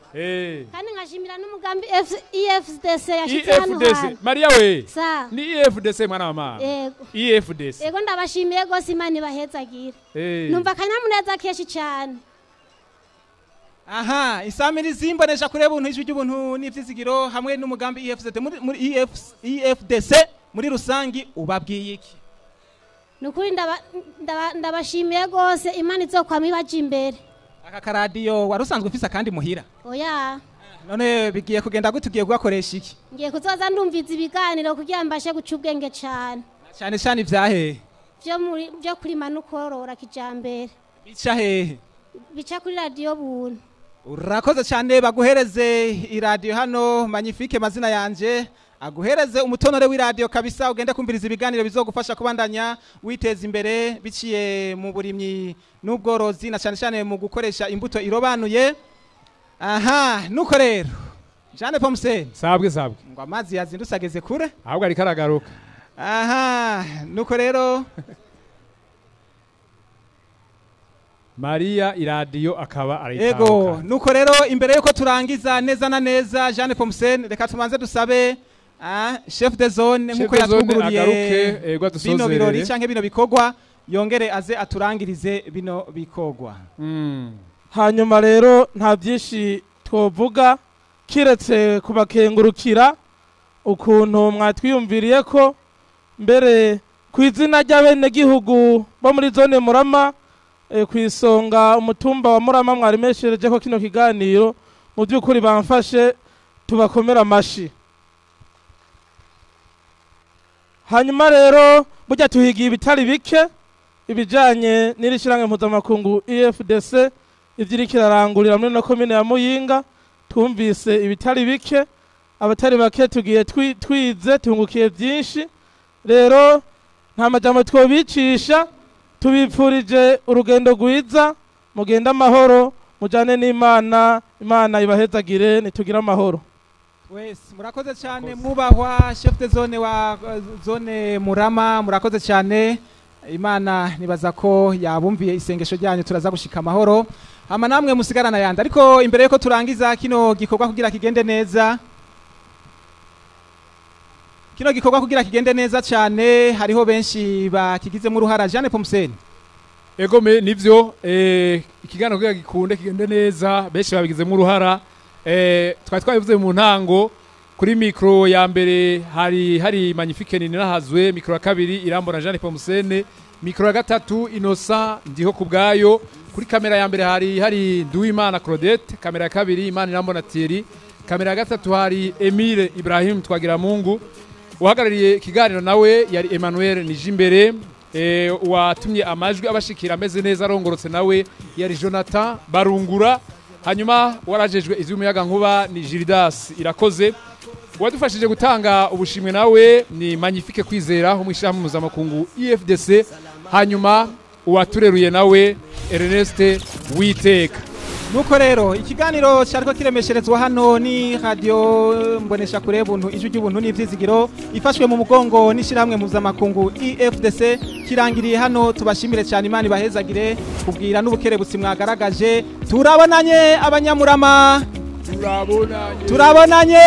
Kandi ngashimira n'umugambi EFDC yashitse hano hano. Maria we. Ni EFDC mwana wa mama. EFDC. Yego ndabashimiye gose Imana ibahezagire. Numva kanyamuneza keshi cyane. Aha, isamirizi imbonesha kureba ubuntu ijwi ry'ubuntu n'ivyizigiro hamwe n'umugambi muri EFDC muri rusangi ubabwiye iki? Nukuri ndabashimiye gose Imana izokwama ibaje imbere. Aka karadiyo warusanzwe ufisa kandi muhira? Oya. None bigiye kugenda gute ugiye gukoresha iki? Ngiye kuzoza ndumviza ibiganiro kugira mbashe guca ubwenge cyane. Cyane ivyahe? Byo kurima n'ukorora kijambere. Bica hehe? Bica kuri radio buntu. Urakoze cyane baguhereze iradio hano Magnifique mazina yanje. Aguhereze umutonore w'iradio kabisa ugende kumviriza ibiganiro bizogufasha kubandanya witeza imbere biciye mu burimyi n'ubworozi na cyane mu gukoresha imbuto irobanuye. Aha, nuko rero Jeanne Pomsen sabwe ngo amazi yazindusageze kure ahubwo ari karagaruka. Aha, nuko rero Maria iradio akaba arayitahuka. Ego, nuko rero imbere yuko turangiza neza na neza Jeanne Pomsen reka tumanze dusabe chef de zone nkuko yatwugururiye bino birori canke bino bikogwa yongere aze aturangirize bino bikogwa. Hanyuma rero nta byinshi twovuga kiretse kubakengurukira ukuntu mwatwiyumviriye ko mbere ku izina ry'abene gihugu bo muri zone Murama ku isonga umutumba wa Murama mwarimeshereje ko kino kiganiro mu by'ukuri bamfashe tubakomera amashi. Hanyuma rero burya tuhigiye ibitari bike ibijanye n'irishiranga mpuzamakungu EFDC ivyirikirarangurira muri no komine ya Muyinga. Twumvise ibitari bike abatari bake tugiye twize tungukiye byinshi. Rero nta majambo twobicisha tubipfurije urugendo rwiza mugenda amahoro mujane n'Imana. Imana ibahezagire nitugira amahoro. Wese murakoze cyane mubahwa chef de zone wa zone Murama murakoze cyane. Imana nibaza ko yabumviye isengesho ryanyu turaza gushika amahoro hama namwe musigarana yanda. Ariko imbere yuko turangiza kino gikorwa kugira kigende neza cyane hariho benshi bakigizemo uruhara. Jeanne Pomsen ego me nivyo ikiganiro kugira gikunde kigende neza benshi babigizemo uruhara. Twari twabivuze mu ntango kuri mikro ya mbere hari Magnifique Ninahazwe, mikro ya kabiri Irambona Jeanne Pomsen, mikro ya gatatu Innocent ndiho kubgayo, kuri kamera ya mbere hari Nduwimana Claudette, kamera ya kabiri Imana Irambona Thierry, kamera ya gatatu hari Emile Ibrahim Twagiramungu, uhagarariye ikiganiro nawe yari Emmanuel Nijimbere, watumye amajwi abashikira ameze neza arongorotse nawe yari Jonathan Barungura. Hanyuma warajejwe ivy'umuyaga nkuba ni Gildas Irakoze. Wadufashije gutanga ubushimwe nawe ni Magnifique Kwizera ho mwishirahamwe mpuzamakungu EFDC. Hanyuma uwatureruye nawe Ernest Witeka. Nuko rero ikiganiro cyariko kiremesherezwa hano ni radio mbonesha kure buntu ijwi ry'ubuntu n'ivyizigiro ifashwe mu mugongo n'ishiramwe mpuzamakungu EFDC. Kirangiriye hano tubashimire cyane Imana ibahezagire kubwira n'ubukerebutsi mwagaragaje. Turabonanye abanyamurama, turabonanye.